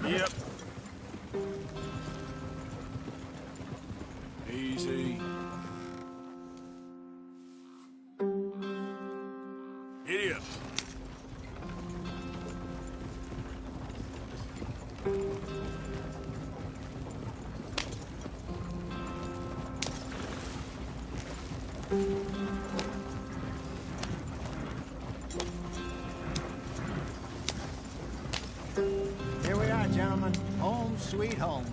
Yep. Easy. Giddy up. Here we are, Home sweet home.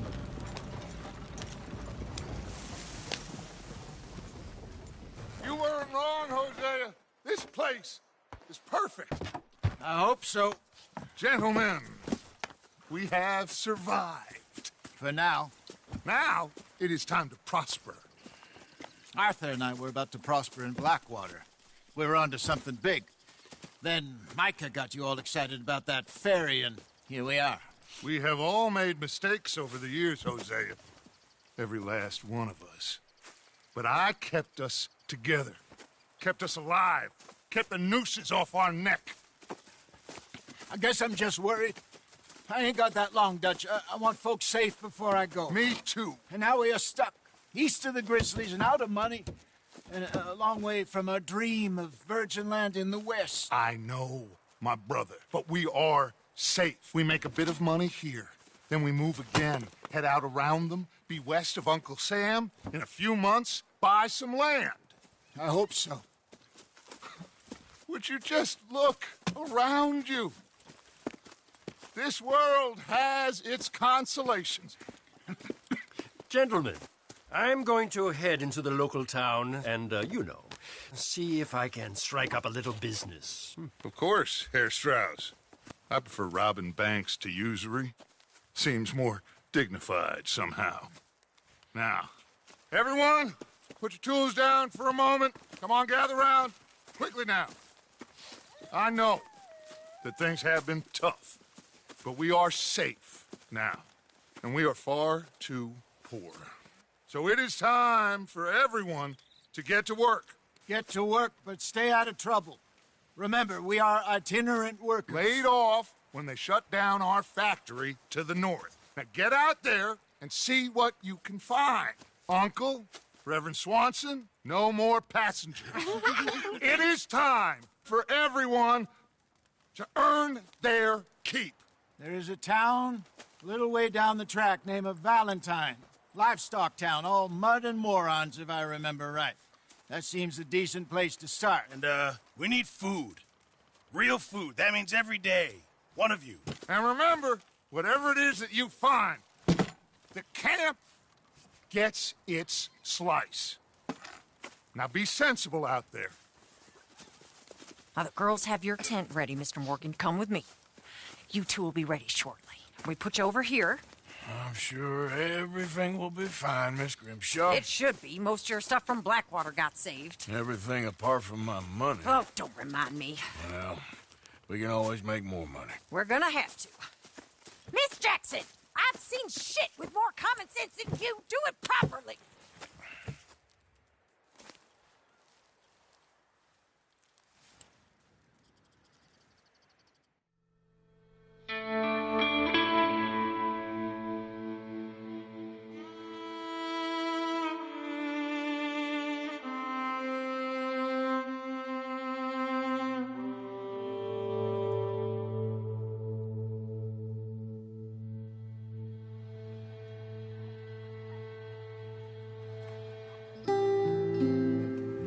You weren't wrong, Hosea. This place is perfect. I hope so. Gentlemen, we have survived. For now. Now, it is time to prosper. Arthur and I were about to prosper in Blackwater. We were onto something big. Then Micah got you all excited about that ferry, and here we are. We have all made mistakes over the years, Hosea. Every last one of us. But I kept us together. Kept us alive. Kept the nooses off our neck. I guess I'm just worried. I ain't got that long, Dutch. I want folks safe before I go. Me too. And now we are stuck. East of the Grizzlies and out of money. And a long way from our dream of virgin land in the west. I know, my brother. But we are safe. We make a bit of money here. Then we move again. Head out around them. Be west of Uncle Sam. In a few months, buy some land. I hope so. Would you just look around you? This world has its consolations. Gentlemen, I'm going to head into the local town and, see if I can strike up a little business. Of course, Herr Strauss. I prefer robbing banks to usury. Seems more dignified somehow. Now, everyone, put your tools down for a moment. Come on, gather round. Quickly now. I know that things have been tough, but we are safe now, and we are far too poor. So it is time for everyone to get to work. Get to work, but stay out of trouble. Remember, we are itinerant workers. Laid off when they shut down our factory to the north. Now get out there and see what you can find. Uncle, Reverend Swanson, no more passengers. It is time for everyone to earn their keep. There is a town a little way down the track named Valentine. Livestock town, all mud and morons, if I remember right. That seems a decent place to start. And, we need food. Real food. That means every day. One of you. And remember, whatever it is that you find, the camp gets its slice. Now be sensible out there. Now, the girls have your tent ready, Mr. Morgan. Come with me. You two will be ready shortly. We put you over here. I'm sure everything will be fine, Miss Grimshaw. It should be. Most of your stuff from Blackwater got saved. Everything apart from my money. Oh, don't remind me. Well, we can always make more money. We're gonna have to. Miss Jackson, I've seen shit with more common sense than you. Do it properly.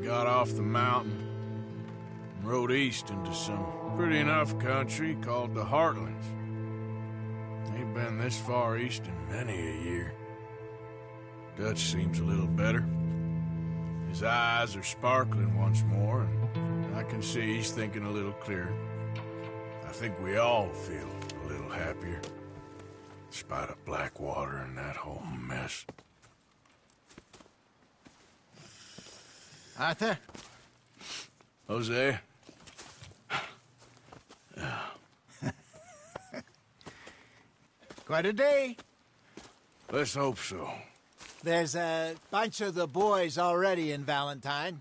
Got off the mountain and rode east into some pretty enough country called the Heartlands. Ain't been this far east in many a year. Dutch seems a little better. His eyes are sparkling once more, and I can see he's thinking a little clearer. I think we all feel a little happier, despite of Blackwater and that whole mess. Arthur? Jose? Quite a day. Let's hope so. There's a bunch of the boys already in Valentine.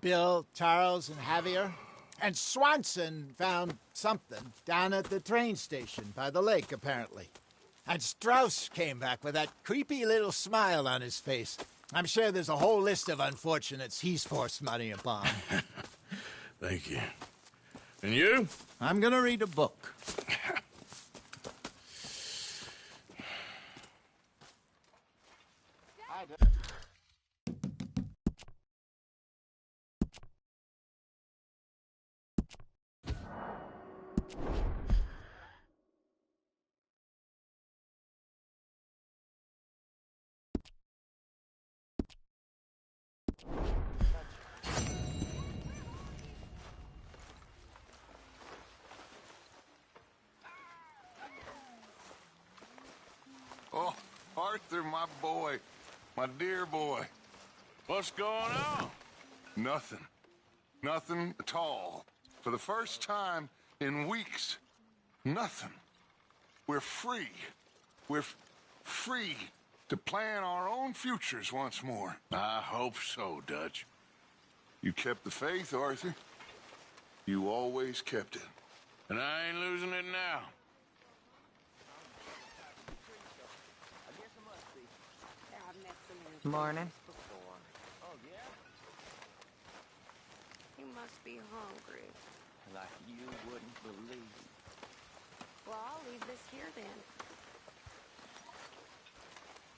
Bill, Charles, and Javier. And Swanson found something down at the train station by the lake, apparently. And Strauss came back with that creepy little smile on his face. I'm sure there's a whole list of unfortunates he's forced money upon. Thank you. And you? I'm gonna read a book. Oh, Arthur, my boy. My dear boy. What's going on? Nothing. Nothing at all. For the first time in weeks, nothing. We're free. We're free to plan our own futures once more. I hope so, Dutch. You kept the faith, Arthur. You always kept it. And I ain't losing it now. Morning. Oh, yeah? You must be hungry. Like you wouldn't believe. Well, I'll leave this here then.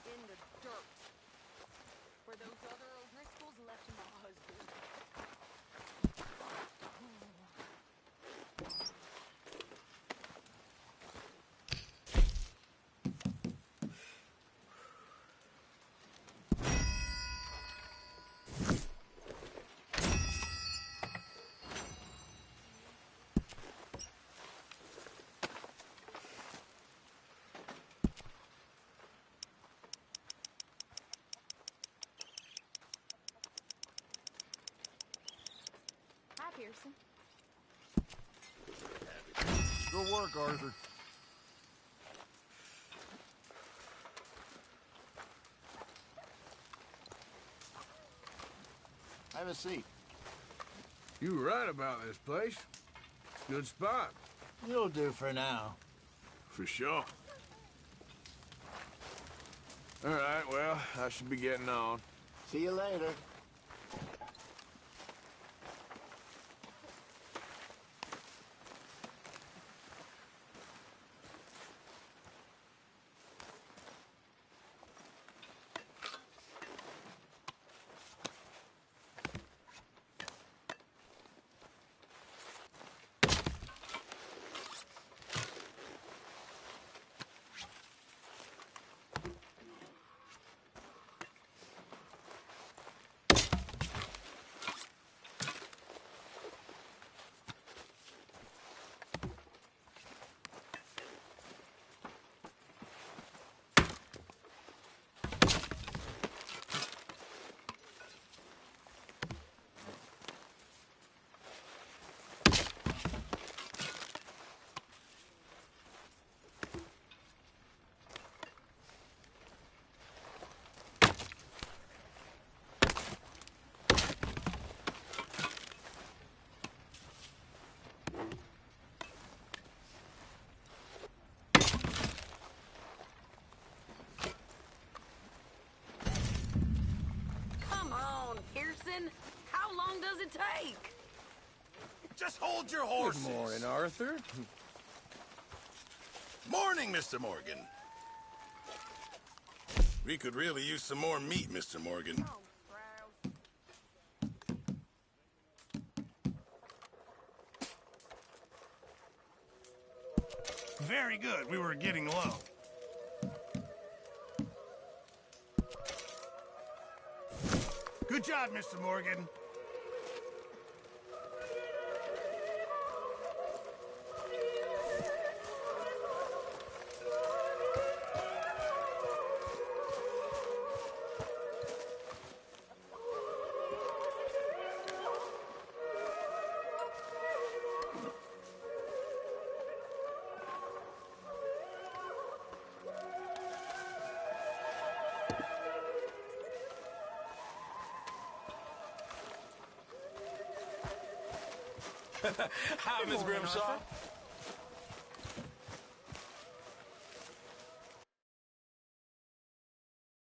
In the dirt. Where those other O'Driscolls left my husband. Hi, Pearson. Good work, Arthur. Have a seat. You were right about this place. Good spot. You'll do for now. For sure. All right, well, I should be getting on. See you later. Come on, Pearson. How long does it take? Just hold your horses. Good morning, Arthur. Morning, Mr. Morgan. We could really use some more meat, Mr. Morgan. Very good. We were getting low. Good job, Mr. Morgan. Hi, Miss Grimshaw.